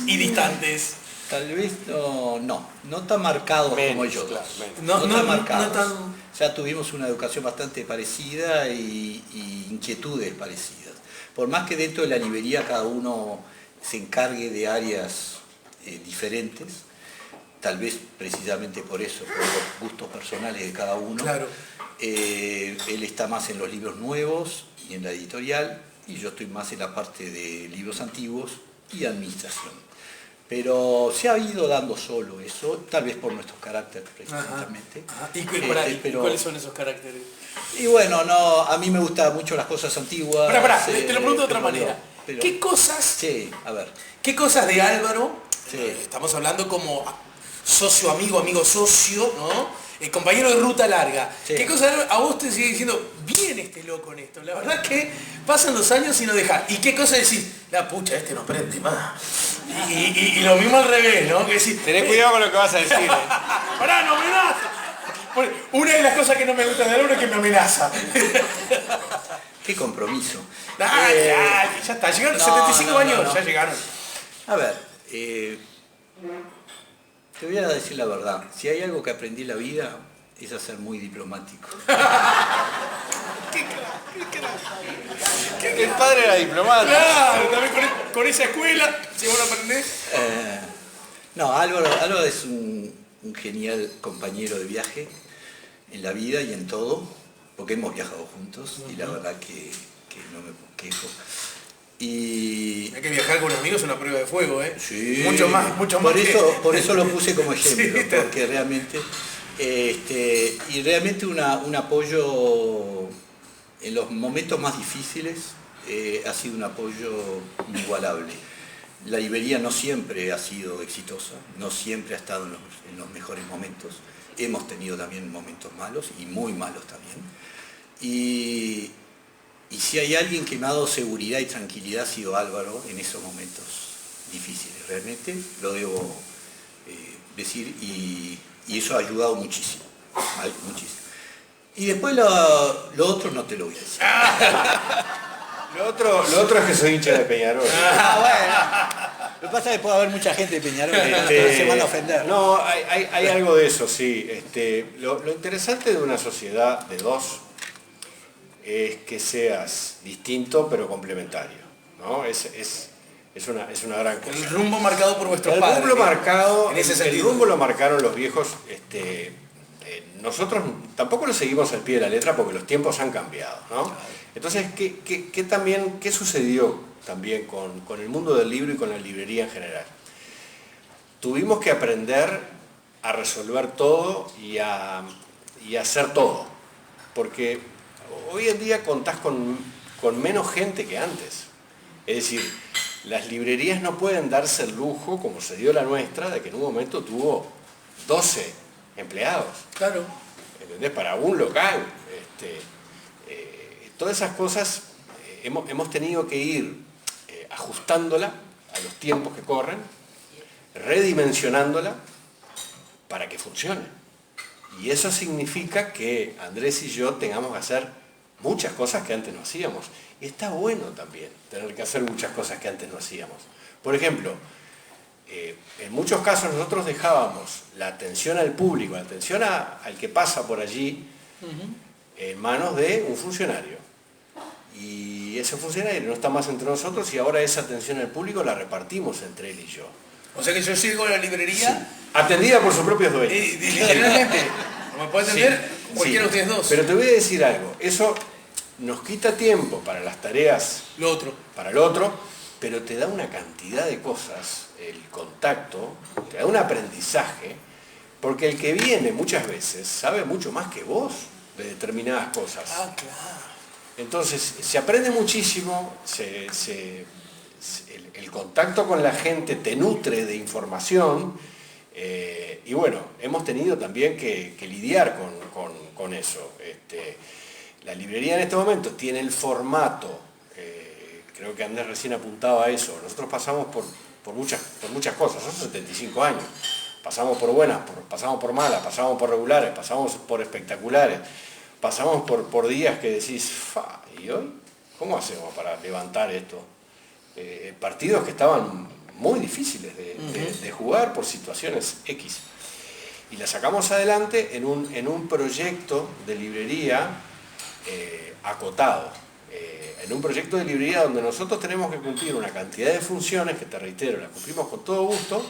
y distantes? Tal vez no tan marcados como yo. Claro, No tan marcados. tan... Ya tuvimos una educación bastante parecida y inquietudes parecidas. Por más que dentro de la librería cada uno se encargue de áreas diferentes, tal vez precisamente por eso, por los gustos personales de cada uno. Claro. Él está más en los libros nuevos y en la editorial, y yo estoy más en la parte de libros antiguos y administración. Pero se ha ido dando solo eso, tal vez por nuestros caracteres precisamente. Ajá. ¿Y cuáles son esos caracteres? Y bueno, a mí me gustan mucho las cosas antiguas. Te lo pregunto de otra manera. ¿Qué cosas? Sí, a ver. ¿Qué cosas de Álvaro? Sí. Estamos hablando como socio, amigo, socio, ¿no? Compañero de ruta larga. Sí. ¿Qué cosas a vos te sigue diciendo, bien este loco en esto? La verdad es que pasan los años y no deja. ¿Y qué cosa decís? La pucha, este no prende más. Y lo mismo al revés, ¿no? Que decís, Tenés cuidado con lo que vas a decir. pará, no amenaza. Una de las cosas que no me gusta de Álvaro es que me amenaza. Qué compromiso. Dale, ya está. Llegaron 75 años, ya llegaron. A ver, te voy a decir la verdad. Si hay algo que aprendí en la vida es a ser muy diplomático. El padre era diplomático. Claro, también con esa escuela, si vos lo aprendés. Álvaro es un genial compañero de viaje en la vida y en todo, porque hemos viajado juntos y la verdad que no me quejo. Y hay que viajar con amigos es una prueba de fuego, ¿eh? sí, mucho más por eso lo puse como ejemplo, sí, porque realmente y realmente un apoyo en los momentos más difíciles ha sido un apoyo inigualable. La librería no siempre ha sido exitosa, no siempre ha estado en los mejores momentos. Hemos tenido también momentos malos y muy malos también. Y si hay alguien que me ha dado seguridad y tranquilidad ha sido Álvaro en esos momentos difíciles, realmente lo debo decir, y eso ha ayudado muchísimo, muchísimo. Y después lo otro no te lo voy a decir. Lo otro es que soy hincha de Peñarol. Bueno. Lo que pasa es que puede haber mucha gente de Peñarol que se van a ofender. No, hay algo de eso, sí. Lo interesante de una sociedad de dos es que seas distinto pero complementario, ¿no? Es una gran cosa. El rumbo marcado por vuestros El padres. rumbo marcado, en ese el sentido. rumbo lo marcaron los viejos. Nosotros tampoco lo seguimos al pie de la letra porque los tiempos han cambiado, ¿no? Entonces, ¿qué sucedió también con el mundo del libro y con la librería en general? Tuvimos que aprender a resolver todo y a hacer todo, porque hoy en día contás con menos gente que antes. Es decir, las librerías no pueden darse el lujo, como se dio la nuestra, de que en un momento tuvo 12 empleados. Claro. ¿Entendés? Para un local. Todas esas cosas hemos tenido que ir ajustándola a los tiempos que corren, redimensionándola para que funcione. Y eso significa que Andrés y yo tengamos que hacer muchas cosas que antes no hacíamos. Y está bueno también tener que hacer muchas cosas que antes no hacíamos. Por ejemplo, en muchos casos nosotros dejábamos la atención al público, la atención al que pasa por allí, en manos de un funcionario. Y ese funcionario no está más entre nosotros y ahora esa atención al público la repartimos entre él y yo. O sea que yo llego a la librería... Sí. Atendida por sus propios dueños. Literalmente. ¿Me puede atender? Sí, Cualquiera de ustedes dos. Pero te voy a decir algo. Eso nos quita tiempo para las tareas, Lo otro. para el otro, pero te da una cantidad de cosas, el contacto, te da un aprendizaje, porque el que viene muchas veces sabe mucho más que vos de determinadas cosas. Ah, claro. Entonces, se aprende muchísimo, el contacto con la gente te nutre de información, y bueno, hemos tenido también que lidiar con eso. La librería en este momento tiene el formato, creo que Andrés recién apuntaba a eso, nosotros pasamos por muchas cosas, son 75 años, pasamos por buenas, pasamos por malas, pasamos por regulares, pasamos por espectaculares, pasamos por días que decís, ¿y hoy? ¿Cómo hacemos para levantar esto? Partidos que estaban muy difíciles de jugar por situaciones X. Y la sacamos adelante en un proyecto de librería acotado. En un proyecto de librería donde nosotros tenemos que cumplir una cantidad de funciones que, te reitero, las cumplimos con todo gusto,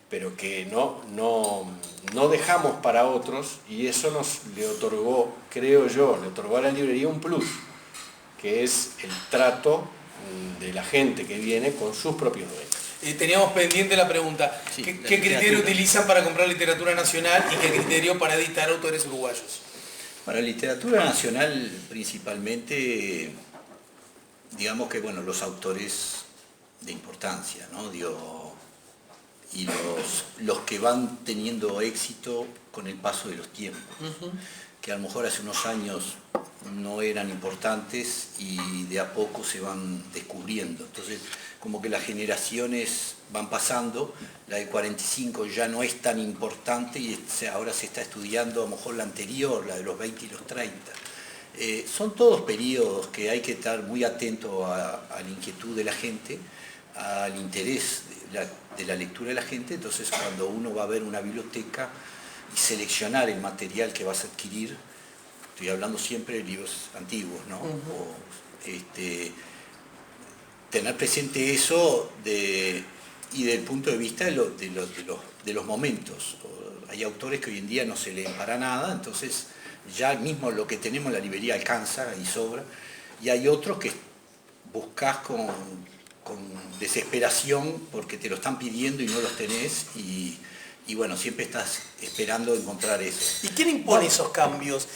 pero que no dejamos para otros, y eso le otorgó, creo yo, le otorgó a la librería un plus, que es el trato de la gente que viene con sus propios dueños. Teníamos pendiente la pregunta, Sí, ¿qué la criterio literatura. utilizan para comprar literatura nacional y qué criterio para editar autores uruguayos? Para literatura nacional principalmente, digamos que bueno, los autores de importancia, ¿no? Y los que van teniendo éxito con el paso de los tiempos, que a lo mejor hace unos años no eran importantes y de a poco se van descubriendo. Entonces, como que las generaciones van pasando, la de 45 ya no es tan importante y ahora se está estudiando a lo mejor la anterior, la de los 20 y los 30. Son todos periodos que hay que estar muy atento a la inquietud de la gente, al interés de la lectura de la gente. Entonces, cuando uno va a ver una biblioteca y seleccionar el material que vas a adquirir, estoy hablando siempre de libros antiguos, ¿no? Tener presente eso y del punto de vista de los momentos. Hay autores que hoy en día no se leen para nada, entonces ya mismo lo que tenemos en la librería alcanza y sobra, y hay otros que buscas con desesperación porque te lo están pidiendo y no los tenés, y bueno, siempre estás esperando encontrar eso. ¿Y quién impone esos cambios?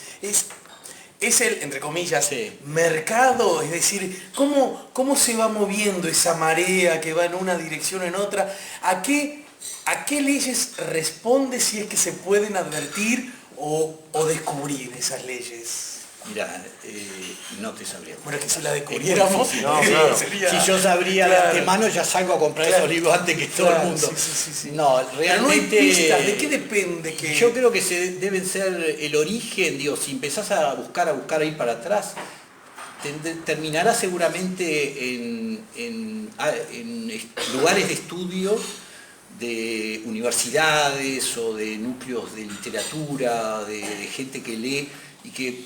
Es el, entre comillas, Sí. mercado, es decir, ¿cómo se va moviendo esa marea que va en una dirección o en otra? ¿A qué leyes responde, si es que se pueden advertir o descubrir esas leyes? Mira, no te sabría. Bueno, que si la descubriéramos, no, claro. sería... Si yo sabría de Claro. antemano, ya salgo a comprar Claro. esos libros antes que todo Claro, el mundo. sí. No, Pero no hay realmente... pistas, ¿de qué depende? Que... Yo creo que deben ser el origen, digo, si empezás a buscar, a ir para atrás, terminará seguramente en lugares de estudio de universidades o de núcleos de literatura, de gente que lee y que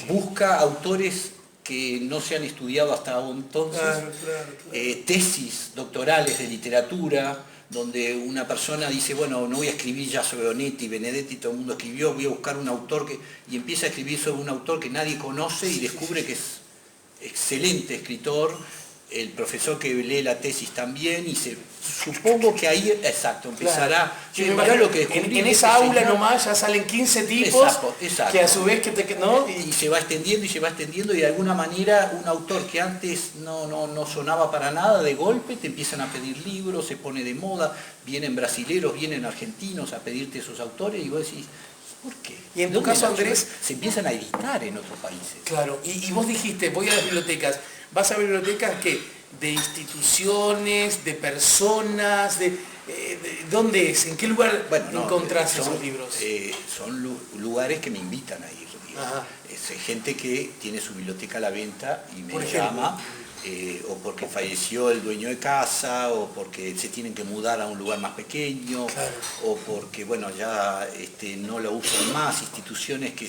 busca autores que no se han estudiado hasta entonces, Claro. tesis doctorales de literatura, donde una persona dice, bueno, no voy a escribir ya sobre Onetti, Benedetti, todo el mundo escribió, voy a buscar un autor y empieza a escribir sobre un autor que nadie conoce y descubre que es excelente escritor, el profesor que lee la tesis también, y supongo que ahí, exacto, empezará. Yo me imagino lo que en esa aula nomás ya salen 15 tipos exacto. que a su vez ¿no? Y se va extendiendo y de alguna manera un autor que antes no sonaba para nada, de golpe te empiezan a pedir libros, se pone de moda, vienen brasileros, vienen argentinos a pedirte esos autores y vos decís, ¿por qué? Y en tu caso, Andrés, se empiezan a editar en otros países. Claro, y vos dijiste, voy a las bibliotecas. ¿Vas a bibliotecas qué? ¿De instituciones, de personas, de dónde es? ¿En qué lugar encontrás esos libros? Son lugares que me invitan a ir. Ajá. Es gente que tiene su biblioteca a la venta y me Por ejemplo. llama, o porque falleció el dueño de casa, o porque se tienen que mudar a un lugar más pequeño, Claro. o porque bueno, ya no lo usan más, instituciones que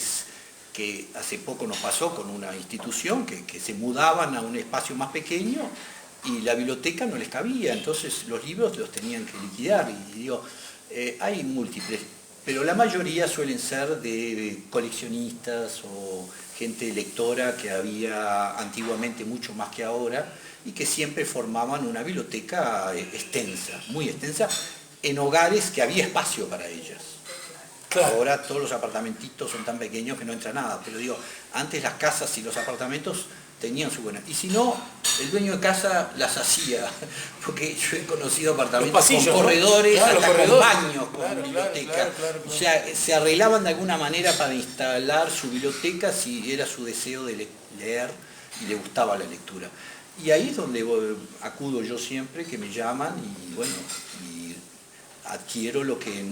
hace poco nos pasó con una institución que se mudaban a un espacio más pequeño y la biblioteca no les cabía, entonces los libros los tenían que liquidar. Y digo, hay múltiples, pero la mayoría suelen ser de coleccionistas o gente lectora que había antiguamente mucho más que ahora y que siempre formaban una biblioteca extensa, muy extensa, en hogares que había espacio para ellas. Claro. Ahora todos los apartamentitos son tan pequeños que no entra nada, pero digo, antes las casas y los apartamentos tenían su buena. Y si no, el dueño de casa las hacía, porque yo he conocido apartamentos pasillos, con corredores, ¿no? Claro, hasta corredores. con baños, con biblioteca. Claro. O sea, se arreglaban de alguna manera para instalar su biblioteca si era su deseo de leer y le gustaba la lectura. Y ahí es donde acudo yo siempre, que me llaman y bueno, y adquiero lo que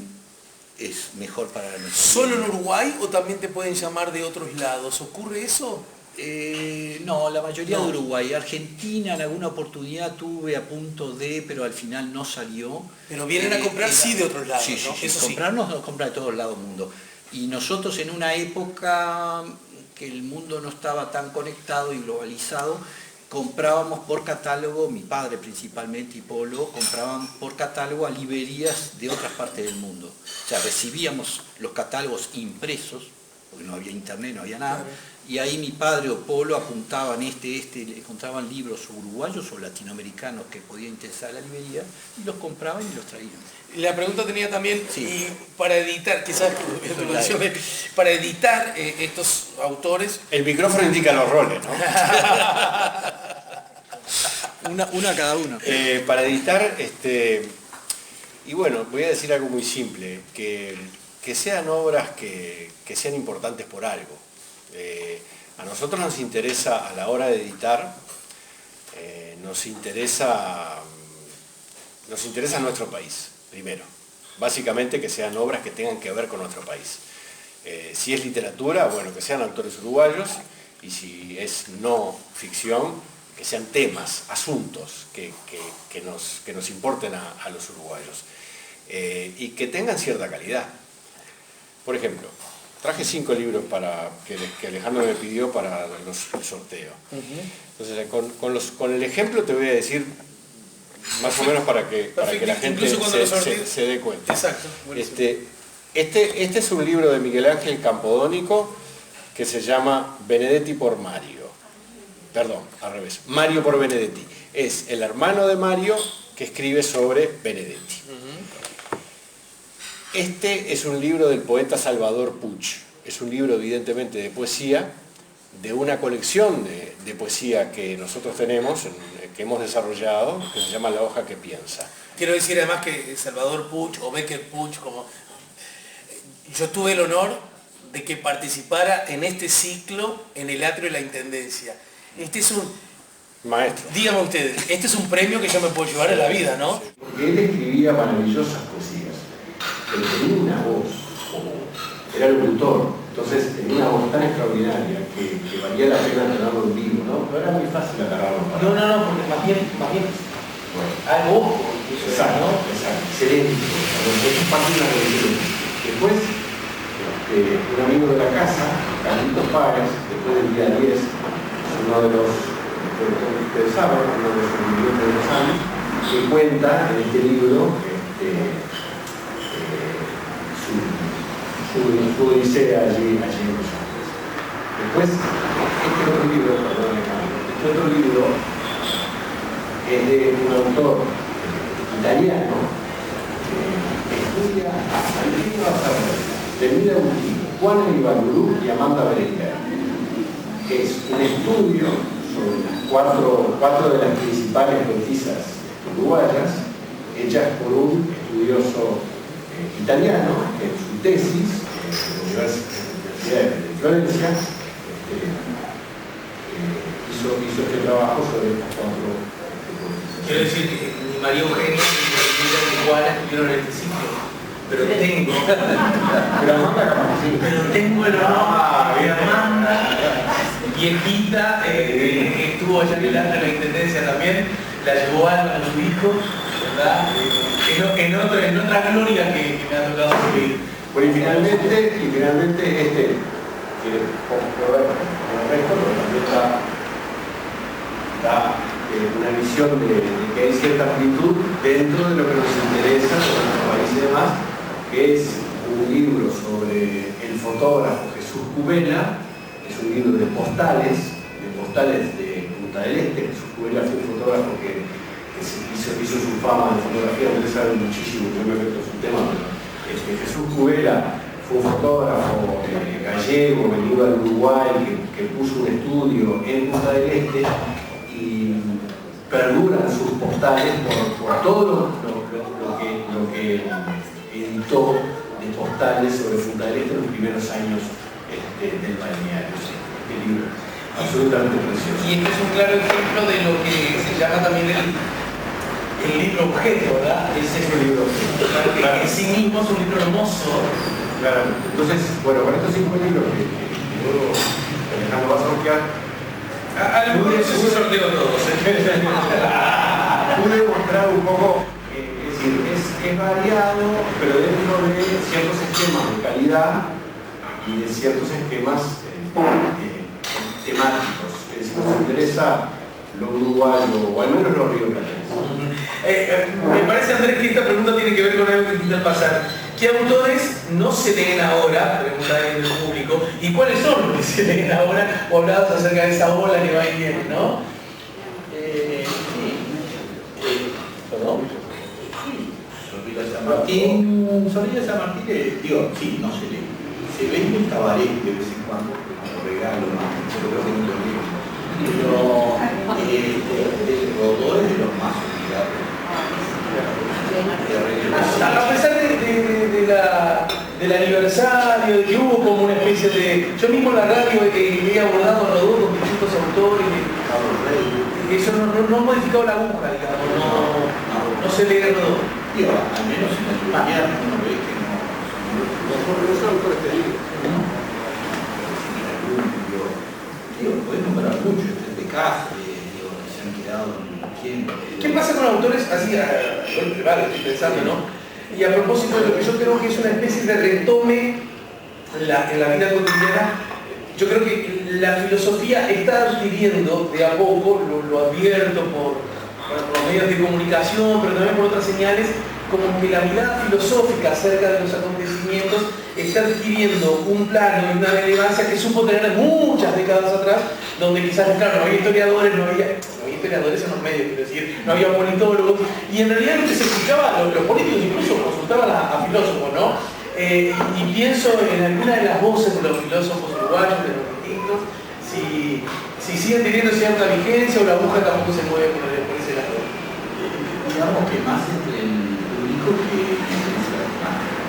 es mejor para nosotros. ¿Solo en Uruguay o también te pueden llamar de otros lados? ¿Ocurre eso? No, la mayoría No. de Uruguay. Argentina en alguna oportunidad tuve a punto de, pero al final no salió. Pero vienen a comprar sí de otros lados, Sí, ¿no? sí, Eso sí. comprarnos nos compra de todos lados del mundo. Y nosotros en una época que el mundo no estaba tan conectado y globalizado, comprábamos por catálogo, mi padre principalmente y Polo, compraban por catálogo a librerías de otras partes del mundo. O sea, recibíamos los catálogos impresos, porque no había internet, no había nada, Claro. y ahí mi padre o Polo apuntaban encontraban libros uruguayos o latinoamericanos que podían interesar a la librería, y los compraban y los traían. La pregunta tenía también, Sí. y para editar, quizás para editar estos autores, El micrófono indica los roles, ¿no? Una cada uno. Para editar, y bueno, voy a decir algo muy simple, que sean obras que sean importantes por algo. A nosotros nos interesa, a la hora de editar, nos interesa nuestro país, primero. Básicamente que sean obras que tengan que ver con nuestro país. Si es literatura, bueno, que sean autores uruguayos, y si es no ficción, que sean temas, asuntos que nos importen a los uruguayos. Y que tengan cierta calidad. Por ejemplo, traje 5 libros que Alejandro me pidió para el sorteo. Entonces, con el ejemplo te voy a decir más o menos para que la gente Incluso cuando se dé cuenta. Exacto. Este es un libro de Miguel Ángel Campodónico que se llama Benedetti por Mario. Perdón, al revés. Mario por Benedetti. Es el hermano de Mario que escribe sobre Benedetti. Este es un libro del poeta Salvador Puch. Es un libro evidentemente de poesía, de una colección de poesía que nosotros tenemos, que hemos desarrollado, que se llama La hoja que piensa. Quiero decir además que Salvador Puch o Becker Puch, como yo tuve el honor de que participara en este ciclo en el atrio de la Intendencia. Este es un... Maestro. Díganme ustedes, este es un premio que yo me puedo llevar a la vida, ¿no? Porque él escribía maravillosas poesías, pero tenía una voz, era locutor, entonces tenía una voz tan extraordinaria que valía la pena tenerlo en vivo, ¿no? No era muy fácil agarrarlo. No, porque más bien Bueno. algo, Exacto, ¿no? exacto, excelente. Es parte de una religión. Después, un amigo de la casa, Carlitos Páez, después del día 10, es uno de los, ustedes saben, uno de los sobrevivientes de los años, que cuenta en este libro su odisea allí en Los Ángeles. Después, este otro libro, perdón, este otro libro es de un autor italiano que estudia Santino de Mila Agustino, Juan Ibarburú y Amanda Berenguer, que es un estudio sobre las cuatro de las principales poetisas uruguayas, hechas por un estudioso italiano, que en su tesis en la Universidad de Florencia hizo este trabajo sobre estas cuatro poetisas. Quiero decir que ni María Eugenia ni Iguala estuvieron en este sitio, pero tengo. Pero Amanda capaz que sí. Pero tengo el honor de Amanda, viejita, que estuvo allá en el atrio de la Intendencia también, la llevó Alba a su hijo, ¿verdad? En otra gloria que me ha tocado vivir. Bueno, y finalmente este, que probar con el resto, pero también da una visión de que hay cierta amplitud dentro de lo que nos interesa, de nuestro país y demás, que es un libro sobre el fotógrafo Jesús Cubela, es un libro de postales de Punta del Este. Jesús Cubela fue un fotógrafo que hizo su fama de fotografía, ustedes saben muchísimo, yo me meto en su tema, pero Jesús Cubela fue un fotógrafo gallego, venido al Uruguay, que puso un estudio en Punta del Este y perduran sus postales por todo lo que editó de postales sobre Punta del Este en los primeros años del balneario. Este libro absolutamente precioso. Y este es un claro ejemplo de lo que se llama también el libro objeto, ¿verdad? Ese libro que en sí mismo es un libro hermoso. Claro. Entonces, bueno, con estos 5 libros que luego Alejandro va a sortear, A lo mejor eso se sorteó todos. pude mostrar un poco, es decir, es variado, pero dentro de ciertos esquemas de calidad y de ciertos esquemas temáticos. Es decir, nos interesa lo uruguayo, o al menos lo rioplatenses. Me parece, Andrés, que esta pregunta tiene que ver con algo que intenta pasar. ¿Qué autores no se leen ahora? Pregunta del público. ¿Y cuáles son los que se leen ahora? O hablabas acerca de esa ola que va y viene, ¿no? ¿Perdón? Solía San Martín, digo, sí, no se lee. Se vende un cabaret de vez en cuando, como regalo, ¿no? Pero creo que no lo leo. Pero el Rodó es de los más olvidados. A pesar del aniversario, de que hubo como una especie de... Yo mismo en la radio he abordado a Rodó con distintos autores, eso no ha modificado la aguja, digamos, no se lee Rodó. Digo, al menos en la librería uno ve que no son autores que digo. Digo, podés nombrar mucho, de Cáceres, digo, que se han quedado en el tiempo. ¿Qué pasa con autores así, vale, estoy pensando, ¿no? Y a propósito de lo que yo creo que es una especie de retome en la vida cotidiana, yo creo que la filosofía está adquiriendo de a poco, lo advierto por medios de comunicación, pero también por otras señales, como que la mirada filosófica acerca de los acontecimientos está adquiriendo un plano y una relevancia que supo tener muchas décadas atrás, donde quizás, claro, no había historiadores, no había historiadores en los medios, quiero decir, no había politólogos, y en realidad lo que se escuchaba, los políticos incluso consultaban a filósofos, ¿no? Y pienso en alguna de las voces de los filósofos uruguayos, de los distintos, si siguen teniendo cierta vigencia o la aguja tampoco se mueve por ese lado. Digamos que más entre el público que interesa la temática.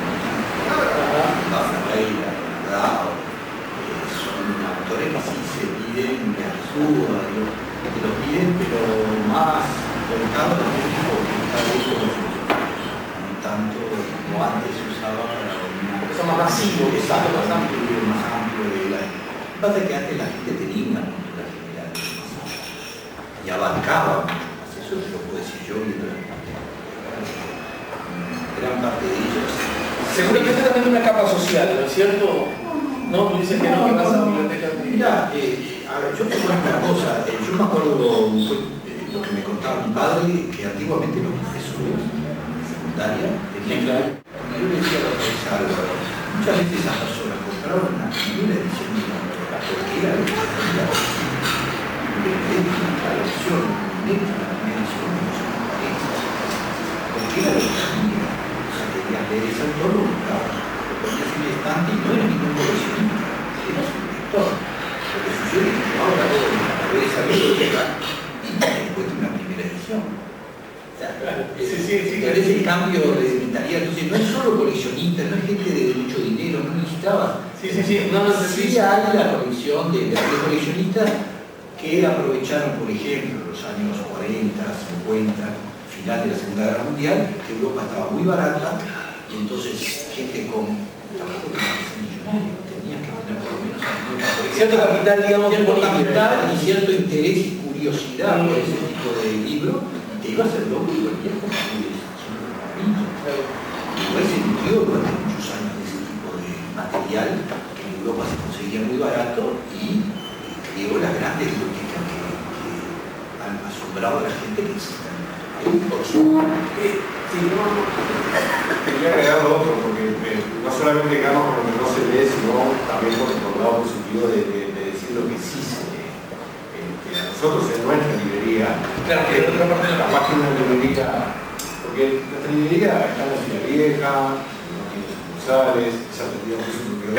La Ferreira, la poemas sí se piden de absurdo, te lo piden, pero más colocado también porque está hecho un tanto como antes se usaba para una... Eso más masivo, exacto, más amplio de la... Lo que pasa es que antes la gente tenía una cultura general y abarcaba mucho más. Eso te lo puedo decir yo viendo la gran parte de ellos. Seguramente también una capa social, ¿no es cierto? No, tú dices que no, que vas a bibliotecas. Mira, a ver, yo te cuento una cosa. Yo me acuerdo lo que me contaba mi padre, que antiguamente los profesores de secundaria tenían y yo le decía a los profesores, muchas veces esas personas compraron una primera edición de una novela, porque era lo que tenía la opción, la primera edición de los 40, porque era lo que tenía. O sea, querías leer ese autor, lo buscaba, lo ponías en el estante y no era ningún coleccionista, era su lector. Lo que sucede es que ahora todo en la cabeza lo lleva y después de una primera edición. Es el cambio de mentalidad. Entonces no es solo coleccionista, no es gente de mucho dinero, no necesitaba. Sí hay la colección de coleccionistas que aprovecharon, por ejemplo, los años 40, 50, final de la Segunda Guerra Mundial, que Europa estaba muy barata, y entonces gente con tampoco tenía que tener por lo menos cierto capital, digamos, cierto capital y cierto interés y curiosidad por ese tipo de libro. Te iba a ser loco y volvías con igual se nutrió durante muchos años de ese tipo de material que en Europa se conseguía muy barato y creó las grandes bibliotecas que han asombrado a la gente que existen. Quería agregar lo otro, porque no solamente ganamos por lo que no se lee, sino también por el lado positivo de decir lo que sí se lee. A nosotros en nuestra librería, claro, que otra parte de la página de librería, porque nuestra librería está en la Ciudad Vieja, no tiene sucursales, se atendió mucho porque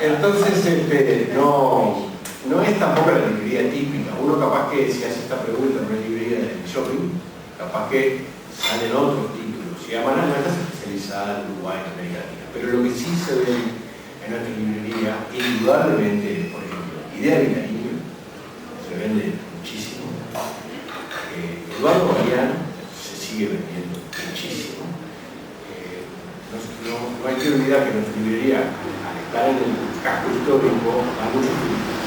entonces no es tampoco la librería típica. Uno capaz que si hace esta pregunta en una librería de shopping, capaz que salen otros títulos. Y además no está especializada en Uruguay, en América Latina. Pero lo que sí se ve en nuestra librería, indudablemente, por ejemplo, Idea de Cariño, se vende muchísimo. Eduardo Galeano se sigue vendiendo muchísimo. No hay que olvidar que nuestra librería, al estar en el casco histórico, da mucho turismo.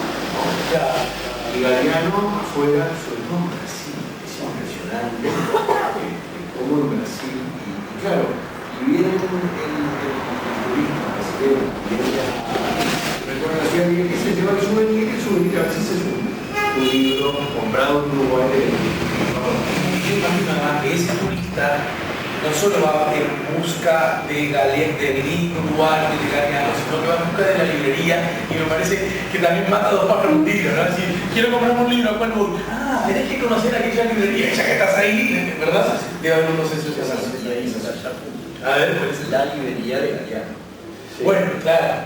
Y Galeano afuera, sobre todo en Brasil, es impresionante cómo en Brasil, y claro, y viene el turista brasileño, recuerdo la ciudad que se lleva el souvenir, a veces es un libro comprado en Uruguay de yo imagino además que ese turista no solo va en busca del libro uruguayo, de Galeano, sino que va en busca de la librería, y me parece que también mata dos pájaros un tiro, ¿no? Es decir, quiero comprar un libro, ¿a cuál voy? Ah, tenés que conocer aquella librería, ya que estás ahí, ¿verdad? Debe haber un proceso de A ver, la librería de Galeano. Sí. Bueno, claro.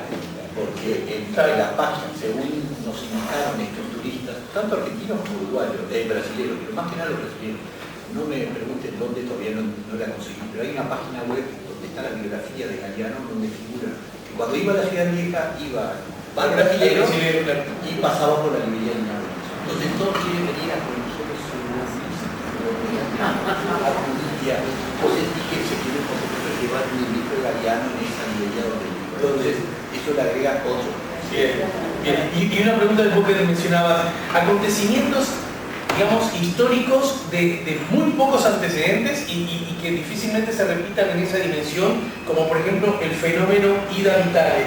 Porque en las páginas, según nos indicaron estos turistas, tanto argentinos como uruguayos, brasileños, pero más que nada los brasileños, no me pregunten dónde, todavía no la conseguí, pero hay una página web donde está la biografía de Galeano, donde figura que cuando iba a la Ciudad Vieja iba al brasilero y pasaba por la librería de Galeano. Entonces todos quieren venir a conocer su día. Entonces dije que se quieren por supuesto llevar un libro de Galeano en esa librería donde vivo. Entonces eso le agrega otro. Bien, bien. Y una pregunta del que mencionabas, acontecimientos, digamos, históricos de muy pocos antecedentes y que difícilmente se repitan en esa dimensión, como por ejemplo el fenómeno Ida Vitale.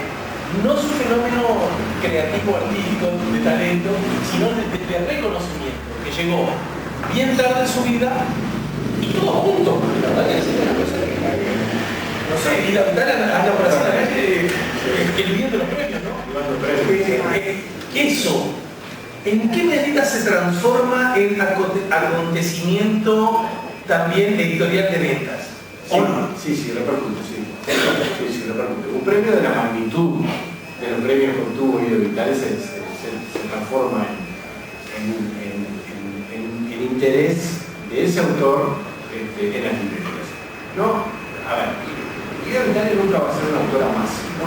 No es un fenómeno creativo, artístico, de talento, sino de reconocimiento, que llegó bien tarde en su vida y todo junto. La verdad que es una cosa que no sé, Ida Vitale anda por así la calle escribiendo los premios, ¿no? Eso, ¿en qué medida se transforma en acontecimiento también editorial de ventas? ¿O no? Sí, repercute, sí, repercute. Un premio de la magnitud de los premios que obtuvo Ida Vitale se transforma en interés de ese autor en las librerías. No, a ver, Ida Vitale nunca va a ser una autora más, ¿no?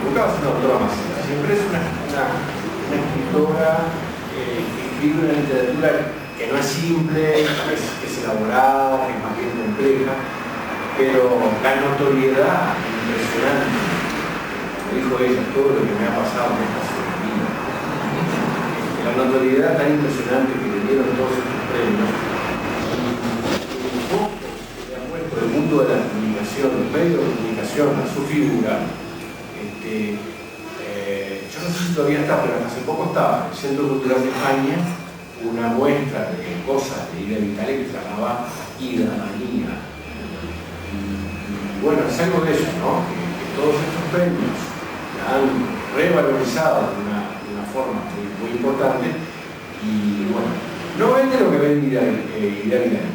Nunca va a ser una autora masiva, siempre es una escritora que escribe una literatura que no es simple, que es elaborada, que es más bien compleja, pero la notoriedad impresionante, como dijo ella, todo lo que me ha pasado en esta vida, la notoriedad tan impresionante que le dieron todos estos premios, el mundo de la comunicación, los medios de comunicación, a su figura, yo no sé si todavía está, pero hasta hace poco estaba en el Centro Cultural de España una muestra de cosas de Ida Vitale que se llamaba Ida Manía. Y bueno, es algo de eso, ¿no? Que todos estos premios la han revalorizado de una forma muy importante y bueno, no vende lo que vende Ida Vitale.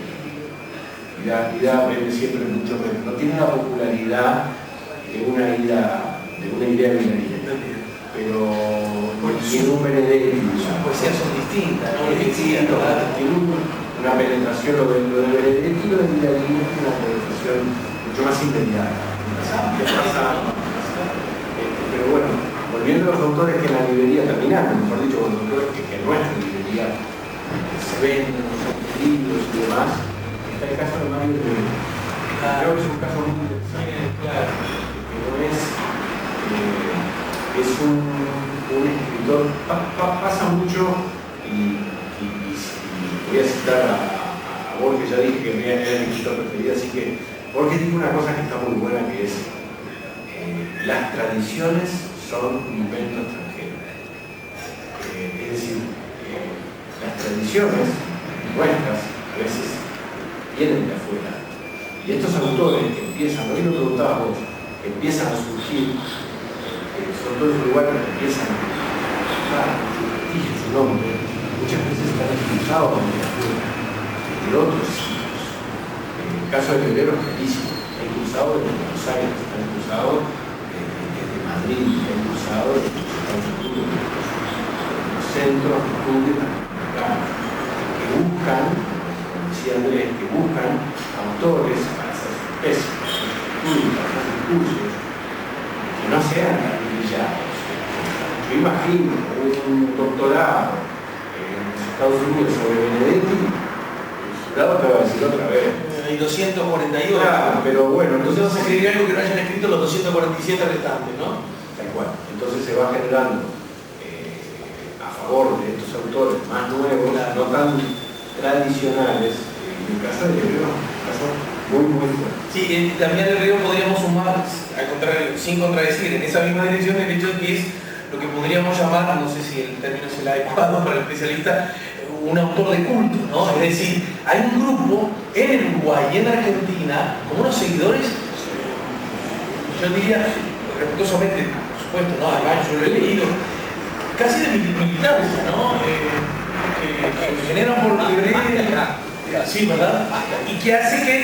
Ida vende siempre mucho menos, no tiene la popularidad de una idea Vitale, pero tiene un Benedetti. Las poesías son distintas, ¿no? Tiene una penetración, lo de Benedetti y lo de Vitale tiene una penetración mucho más inmediata. Pero bueno, volviendo a los autores que en la librería terminaron, mejor dicho, los autores que en nuestra librería se venden, son libros y demás, está el caso de Mario Benedetti. Creo que es un caso muy interesante, que no es un escritor, pasa mucho y voy a citar a Borges, ya dije que era mi escritor preferido, así que Borges dice una cosa que está muy buena, que es las tradiciones son un invento extranjero. Es decir, las tradiciones nuestras a veces vienen de afuera. Y estos autores que empiezan, hoy lo preguntabas vos, que empiezan a surgir, son todos uruguayos que empiezan a usar su nombre, muchas veces están expulsados de otros sitios. En el caso de Febrero es clarísimo, está expulsado de Buenos Aires, está expulsado de Madrid, está expulsado de Estados Unidos, de los centros de estudios latinoamericanos, que buscan, como decía Andrés, que buscan autores para hacer sus tesis, para hacer sus estudios, para hacer sus cursos, que no sean garillados. Yo imagino un doctorado en los Estados Unidos sobre Benedetti, el jurado te va a decir otra vez. Hay 248. Claro, pero bueno, entonces vamos a escribir algo que no hayan escrito los 247 restantes, ¿no? Tal cual. Entonces se va generando a favor de estos autores más nuevos, no tan tradicionales, en el caso de Hebreo, un caso muy fuerte. Sí, también el río podríamos sumar, al contrario, sin contradecir, en esa misma dirección el hecho de que es lo que podríamos llamar, no sé si el término es el adecuado para el especialista, un autor de culto, ¿no? Es decir, hay un grupo en Uruguay y en Argentina, como unos seguidores, yo diría, respetuosamente, por supuesto, ¿no? Además yo lo he leído, casi de militancia, ¿no? Que generan por librería, sí, ¿verdad? Y que hace que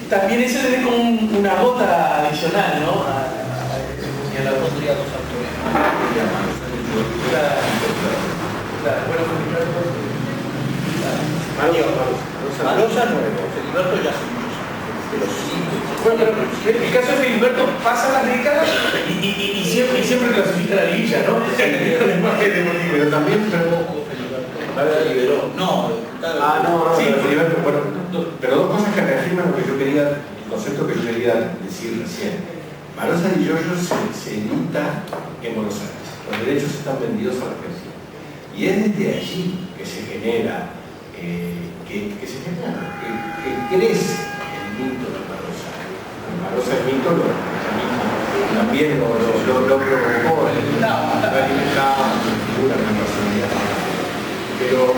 también eso le dé como una gota adicional, ¿no? Y a la autoría de los autores. Marosa nuevo, Filiberto ya hace muchos años, pero sí. Bueno, pero el caso de Filiberto pasa las décadas y siempre clasifica la liguilla, ¿no? Pero también liberó. No, no, sí, Filiberto, bueno, pero dos cosas que reafirman lo que yo quería, el concepto que yo quería decir recién. Marosa y Yoyo se edita en Buenos Aires, los derechos están vendidos a la Argentina. Y es desde allí que se genera, que crece el mito de Marosa. Marosa el mito también lo provocó, lo alimentaba, figura una personalidad. Pero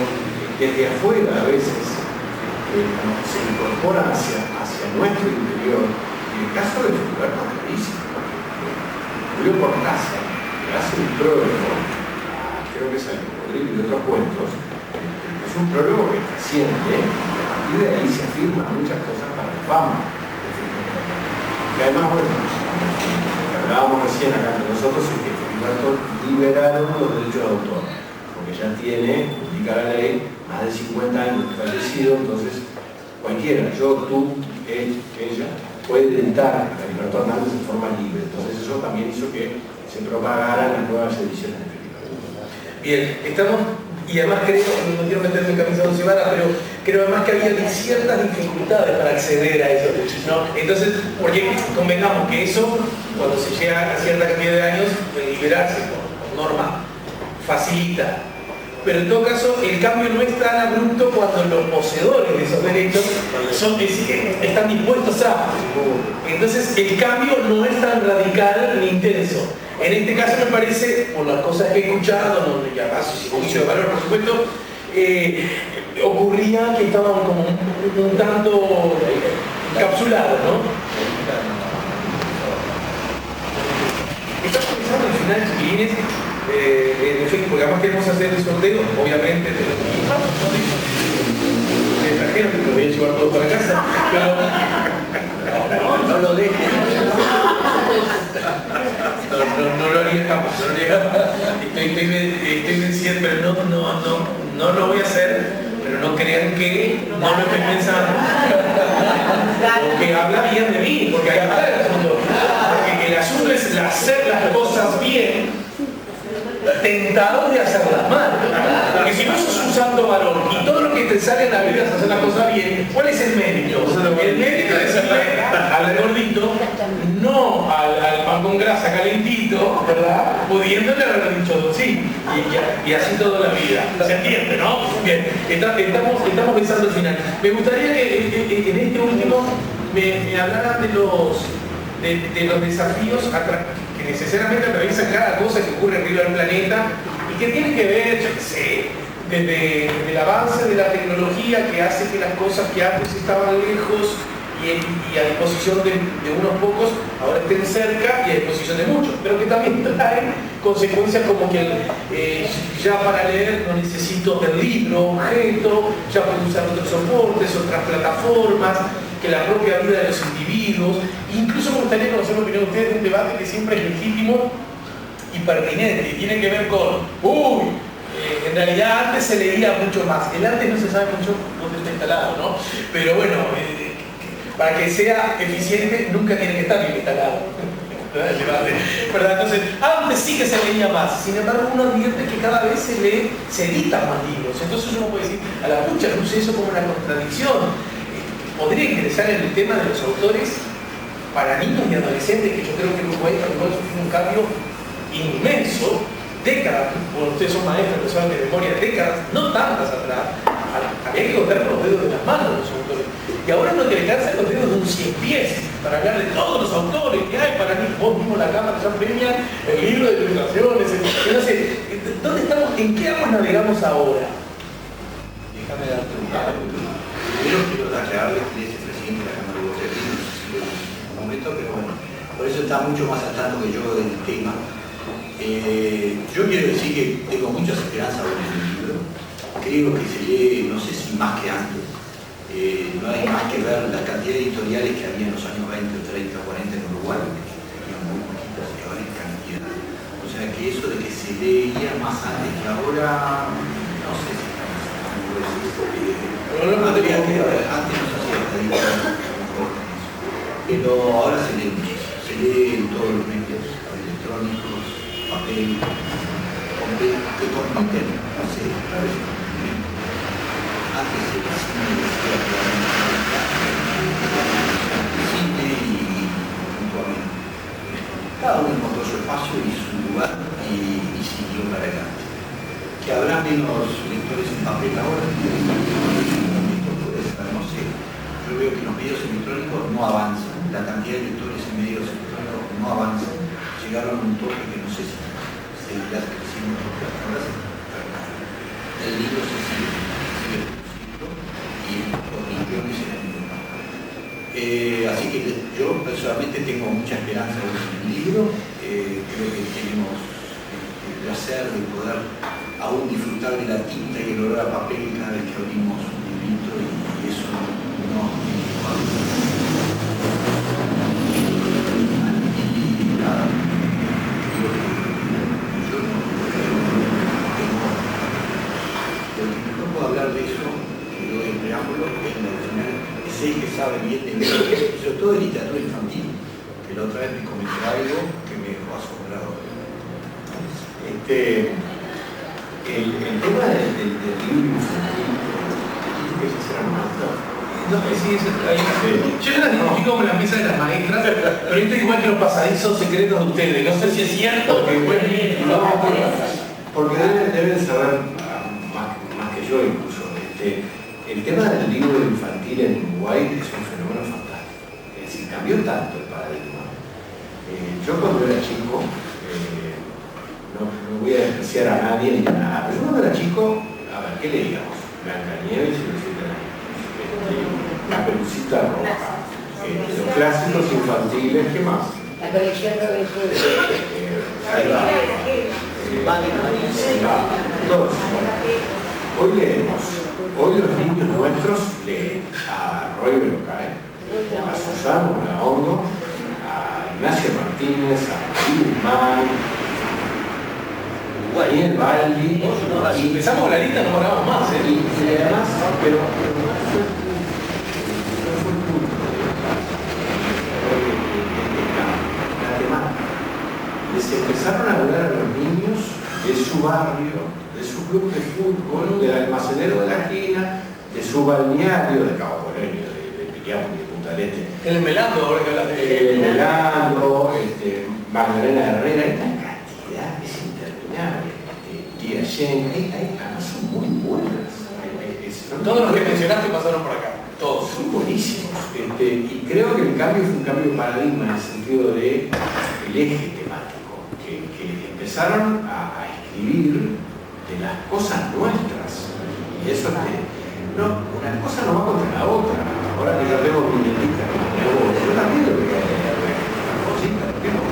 desde afuera a veces se incorporan hacia nuestro interior. Y el caso de Filiberto es clarísimo. Julio Cortázar, que hace un prólogo, creo que es el Rodrigo y otros cuentos, es un prólogo que trasciende, y a partir de ahí se afirman muchas cosas para la fama de Filiberto. Y además, bueno, hablábamos recién acá entre nosotros es que Filiberto liberaron los derechos de autor, porque ya tiene, indica la ley, más de 50 años de fallecido, entonces cualquiera, yo, tú, él, ella, puede editar a Filiberto Hernández de forma libre. Entonces eso también hizo que se propagaran las nuevas ediciones de Felipe. Bien, estamos, y además creo, no quiero meterme en camisa de once varas, pero creo además que había ciertas dificultades para acceder a eso, ¿no? Entonces, porque convengamos que eso, cuando se llega a cierta cantidad de años, liberarse por norma facilita. Pero en todo caso, el cambio no es tan abrupto cuando los poseedores de esos derechos están dispuestos a. Entonces, el cambio no es tan radical ni intenso. En este caso me parece, por las cosas que he escuchado, no, y además sin juicio de valor, por supuesto, ocurría que estaban como un tanto encapsulados, ¿no? Estamos pensando en final, chiquilines, en efecto, porque además queremos hacer el sorteo, obviamente, de los extranjeros, que los voy a llevar todos para casa, pero no lo dejen. No lo haría jamás, no lo haría jamás. Estoy vencido, pero no lo voy a hacer, pero no crean que no lo estoy pensando. Porque habla bien de mí, porque hay que hablar del asunto. Porque el asunto es hacer las cosas bien, tentados de hacerlas mal. Porque si no sos un santo varón y todo lo que te sale en la vida es hacer las cosas bien, ¿cuál es el mérito? El mérito es decirle al gordito no al pan con grasa calentito, ¿verdad? Pudiéndole haber dicho sí, y así toda la vida. ¿Se entiende, no? Bien, estamos pensando al final. Me gustaría que en este último me hablaran de los desafíos que necesariamente atraviesan cada cosa que ocurre arriba del planeta y que tienen que ver, yo qué sé, desde el avance de la tecnología que hace que las cosas que antes estaban lejos y a disposición de unos pocos ahora estén cerca y a disposición de muchos, pero que también traen consecuencias como que ya para leer no necesito el libro, objeto, ya puedo usar otros soportes, otras plataformas, que la propia vida de los individuos. Incluso me gustaría conocer la opinión de ustedes de un debate que siempre es legítimo y pertinente, y tiene que ver con, en realidad antes se leía mucho más, el antes no se sabe mucho dónde está instalado, ¿no? Pero bueno, para que sea eficiente nunca tiene que estar bien instalado. ¿Verdad? Entonces, antes sí que se leía más, sin embargo uno advierte que cada vez se editan más libros, entonces uno puede decir, a la pucha, luce eso como una contradicción. Podría ingresar en el tema de los autores para niños y adolescentes, que yo creo que Uruguay sufrió un cambio inmenso, décadas, bueno, ustedes son maestros que saben de memoria, décadas, no tantas atrás, había que contar con los dedos de las manos de los autores. Y ahora no te alcanzan los dedos de un 100 pies para hablar de todos los autores que hay para niños. Vos mismo la cámara ya premian el libro de ilustraciones, no sé, ¿dónde estamos? ¿En qué aguas navegamos ahora? Déjame darte un dato. Primero quiero aclararles que es el presidente de la Cámara de Voceros en un momento, pero bueno, por eso está mucho más al tanto que yo del tema. Yo quiero decir que tengo muchas esperanzas con el libro. Creo que se lee, no sé si más que antes. No hay más que ver la cantidad de editoriales que había en los años 20, 30, 40 en Uruguay, que eran muy poquitas y ahora en cantidad. O sea que eso de que se leía más antes que ahora, no sé si antes no se hacía pero ahora se lee en todos los medios electrónicos, papel, que compiten, no sé, antes se cine y puntualmente. Cada uno encontró su espacio y su lugar y siguió para adelante. Que habrá menos lectores en papel ahora, no sé. Yo veo que los medios electrónicos no avanzan, la cantidad de lectores en medios electrónicos no avanza. Llegaron a un toque que no sé si seguirá creciendo porque ahora el libro se sigue y los millones en el mundo. Así que yo personalmente tengo mucha esperanza en el libro. Creo que tenemos el placer de poder aún disfrutar de la tinta y el olor a papel cada vez que abrimos un librito y eso no y nada, digo que yo no puedo hablar de eso, lo del preámbulo, que es la original, es el que sabe bien de sobre todo de literatura infantil, que la otra vez me comentó algo que me dejó asombrado. El tema del libro infantil, que se será No, sí, yo las identifico como las mesas de las maestras, pero esto es igual que los pasadizos secretos de ustedes. No sé si es cierto. Porque deben saber más que yo incluso. El tema del libro infantil en Uruguay es un fenómeno fantástico. Es decir, cambió tanto el paradigma. Yo cuando era chico, no voy a despreciar a nadie ni a nada, pero yo cuando era chico, a ver, ¿qué leíamos? Blancanieves y los siete años. Caperucita Roja, los clásicos infantiles, ¿qué más? La colección Robin Todos. Hoy leemos, hoy los niños nuestros leen a Roy Belocae, a Susana Olaondo, a Ignacio Martínez, a María Guzmán, Daniel Baldi. Si empezamos con la lista no paramos más, ¿eh? Y además, pero la temática. Les empezaron a hablar a los niños de su barrio, de su club de fútbol, del almacenero de la esquina, de su balneario de Cabo Polonio, de Piriápolis, de Punta Lete. El Melando, ahora que hablas de... El Melando, Magdalena Herrera, hay una cantidad que es interminable. Tía Yen, además son muy buenas. Todos los que mencionaste pasaron por acá, todos. Son buenísimos. Y creo que el cambio fue un cambio de paradigma en el sentido de el eje temático, que empezaron a escribir de las cosas nuestras. Y eso no, una cosa no va contra la otra. Ahora que yo tengo mi nietita, yo también lo voy a leer, una cosita, ¿por qué no?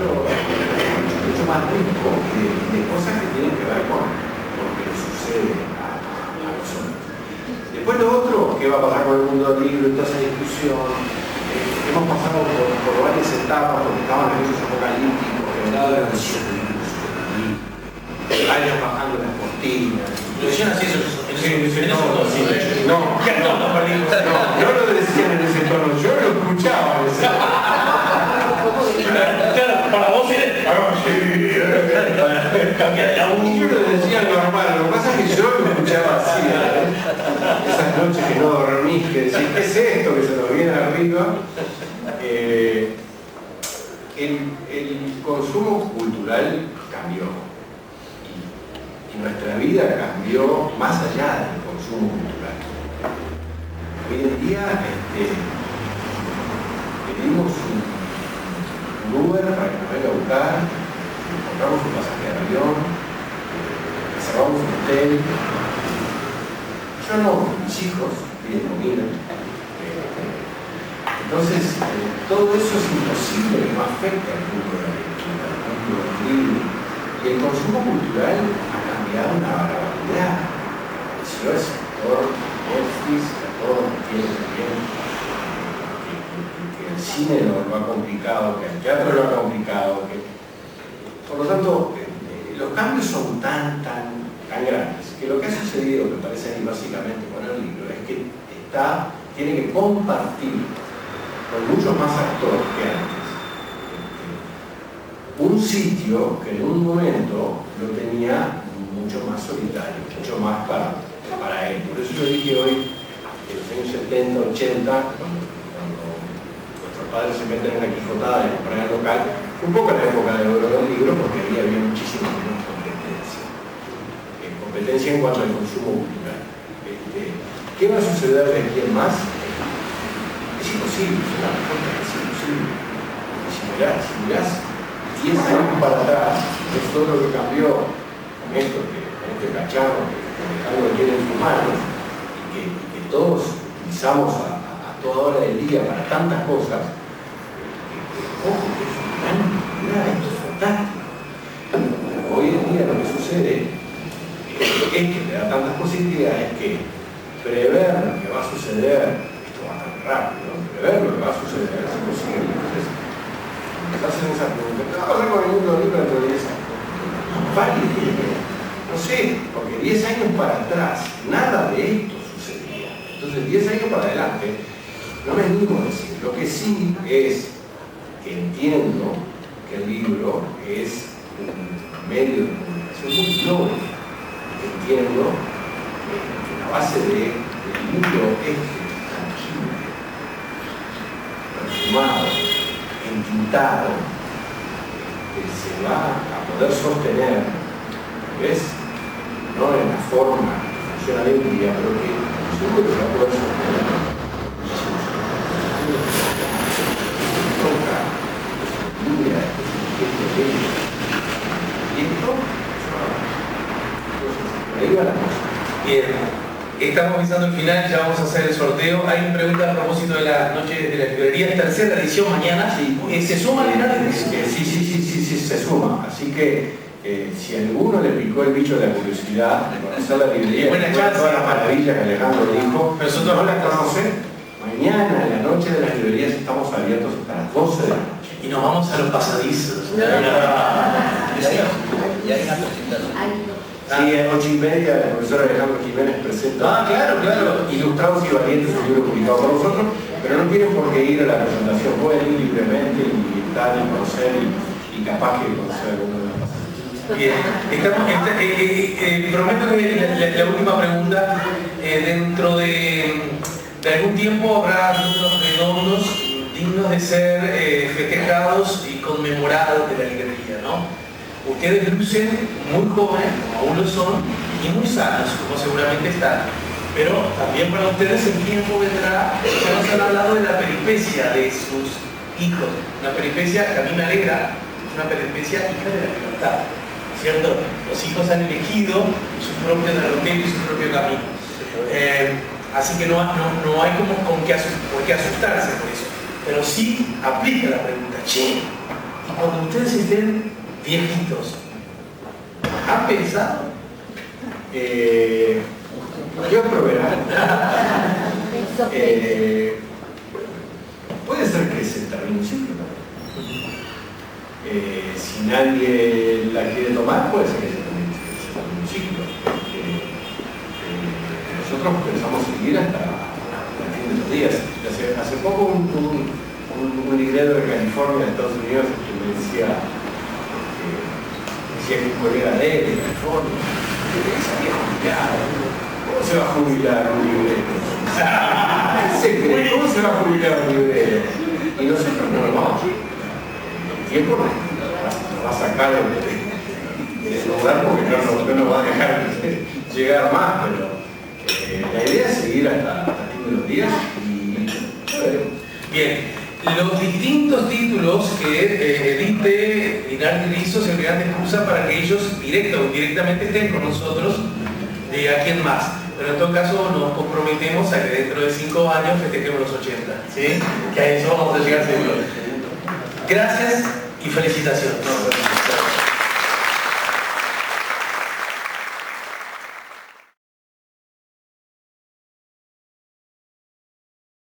Mucho más rico de cosas que tienen que ver con lo que le sucede a nosotros. Después lo otro, ¿qué va a pasar con el mundo del libro y toda esa discusión? Hemos pasado por varias etapas, porque estaban los hechos apocalípticos, que hablaba de la visión de libros, años bajando las cortinas. Lo decían así en ese tono. No lo decían en ese tono, yo lo escuchaba en ese tono. Claro, para vos eres... Yo lo decía normal, lo que pasa es que yo lo escuchaba así, esas noches que no dormís, que decís, ¿qué es esto que se nos viene arriba? El consumo cultural cambió y nuestra vida cambió más allá del consumo cultural. Hoy en día pedimos un Uber para que nos venga a buscar, compramos un pasaje de avión, reservamos un hotel. Yo no, mis hijos piden comida. Entonces, todo eso es imposible que no afecte al mundo de la lectura, al mundo del libro. Y el consumo cultural ha cambiado una barbaridad. Apareció el sector Netflix, que a todos nos tiene también, que el cine lo ha complicado, que el teatro lo ha complicado. Por lo tanto, los cambios son tan grandes, que lo que ha sucedido, me parece a mí básicamente con el libro, es que tiene que compartir con muchos más actores que antes. Un sitio que en un momento lo tenía mucho más solitario, mucho más para él. Por eso yo dije hoy, en los años 70, 80, cuando nuestros padres se meten en la Quijotada de comprar el local, un poco en la época de oro del libro, porque había muchísima menos competencia. Competencia en cuanto al consumo cultural. ¿Qué va a suceder de aquí en más? Es imposible, es imposible. Si mirás 10 años para atrás, es todo lo que cambió con esto, con este cacharro que algo tiene en sus manos y que todos utilizamos a toda hora del día para tantas cosas. Ojo, que es una gran actividad, esto es fantástico. Hoy en día lo que sucede es que te da tantas posibilidades que prever lo que va a suceder, esto va tan rápido, prever lo que va a suceder es imposible. Entonces, te hacen esa pregunta, ¿qué va a pasar con el mundo del libro dentro de 10 años? No sé, porque 10 años para atrás nada de esto sucedía. Entonces 10 años para adelante no me animo a decir. Lo que sí es que entiendo que el libro es un medio de comunicación muy noble. Entiendo que la base del libro es tranquilo, perfumado, entintado, que se va a poder sostener, ¿ves? No en la forma que funciona hoy en día, pero que seguro que se va a poder sostener. Bien, estamos pensando el final, ya vamos a hacer el sorteo. Hay una pregunta a propósito de la noche de la librería, tercera edición mañana. ¿Se suma la edición? Sí, se suma. Así que si a alguno le picó el bicho de la curiosidad de conocer la librería, buena chance, todas las maravillas que Alejandro dijo, pero nosotros no las conocen, mañana en la noche de las librerías estamos abiertos hasta las 12 de la noche. Y nos vamos a los pasadizos. Y hay una presentación. Sí, a 8:30 el profesor Alejandro Jiménez presenta claro. Ilustrados y Valientes, un libro publicado por nosotros, pero no tienen por qué ir a la presentación, pueden ir libremente y estar y conocer y capaz que conocer alguno de los. Bien, prometo que la última pregunta, dentro de algún tiempo habrá números redondos dignos de ser festejados y conmemorados de la librería, ¿no? Ustedes lucen muy jóvenes, como aún lo son, y muy sanos, como seguramente están. Pero también para ustedes el tiempo vendrá, ya nos han hablado de la peripecia de sus hijos, una peripecia que a mí me alegra, es una peripecia hija de la libertad, ¿cierto? Los hijos han elegido su propio derrotero y su propio camino. Así que no hay como por qué asustarse por eso. Pero sí aplica la pregunta, che, y cuando ustedes estén viejitos, ¿han pensado? Yo proveerá. Puede ser que se termine un ciclo, ¿no? Si nadie la quiere tomar, puede ser que se termine un ciclo. Nosotros pensamos seguir hasta el fin de los días. Hace poco un librero de California, de Estados Unidos, que me decía que un colega de él, de California, que se había jubilado. ¿Cómo se va a jubilar un librero? ¿Cómo se va a jubilar un librero? Y nosotros no lo vamos. El tiempo nos va a sacar del lugar porque no nos va a dejar llegar más, pero la idea es seguir hasta el fin de los días y veremos. Bien. Los distintos títulos que edite Linares Rizos y Grandes usa para que ellos directa o indirectamente estén con nosotros de aquí en más. Pero en todo caso nos comprometemos a que dentro de 5 años festejemos los 80, ¿sí? Que a eso vamos a llegar seguro. Gracias y felicitaciones.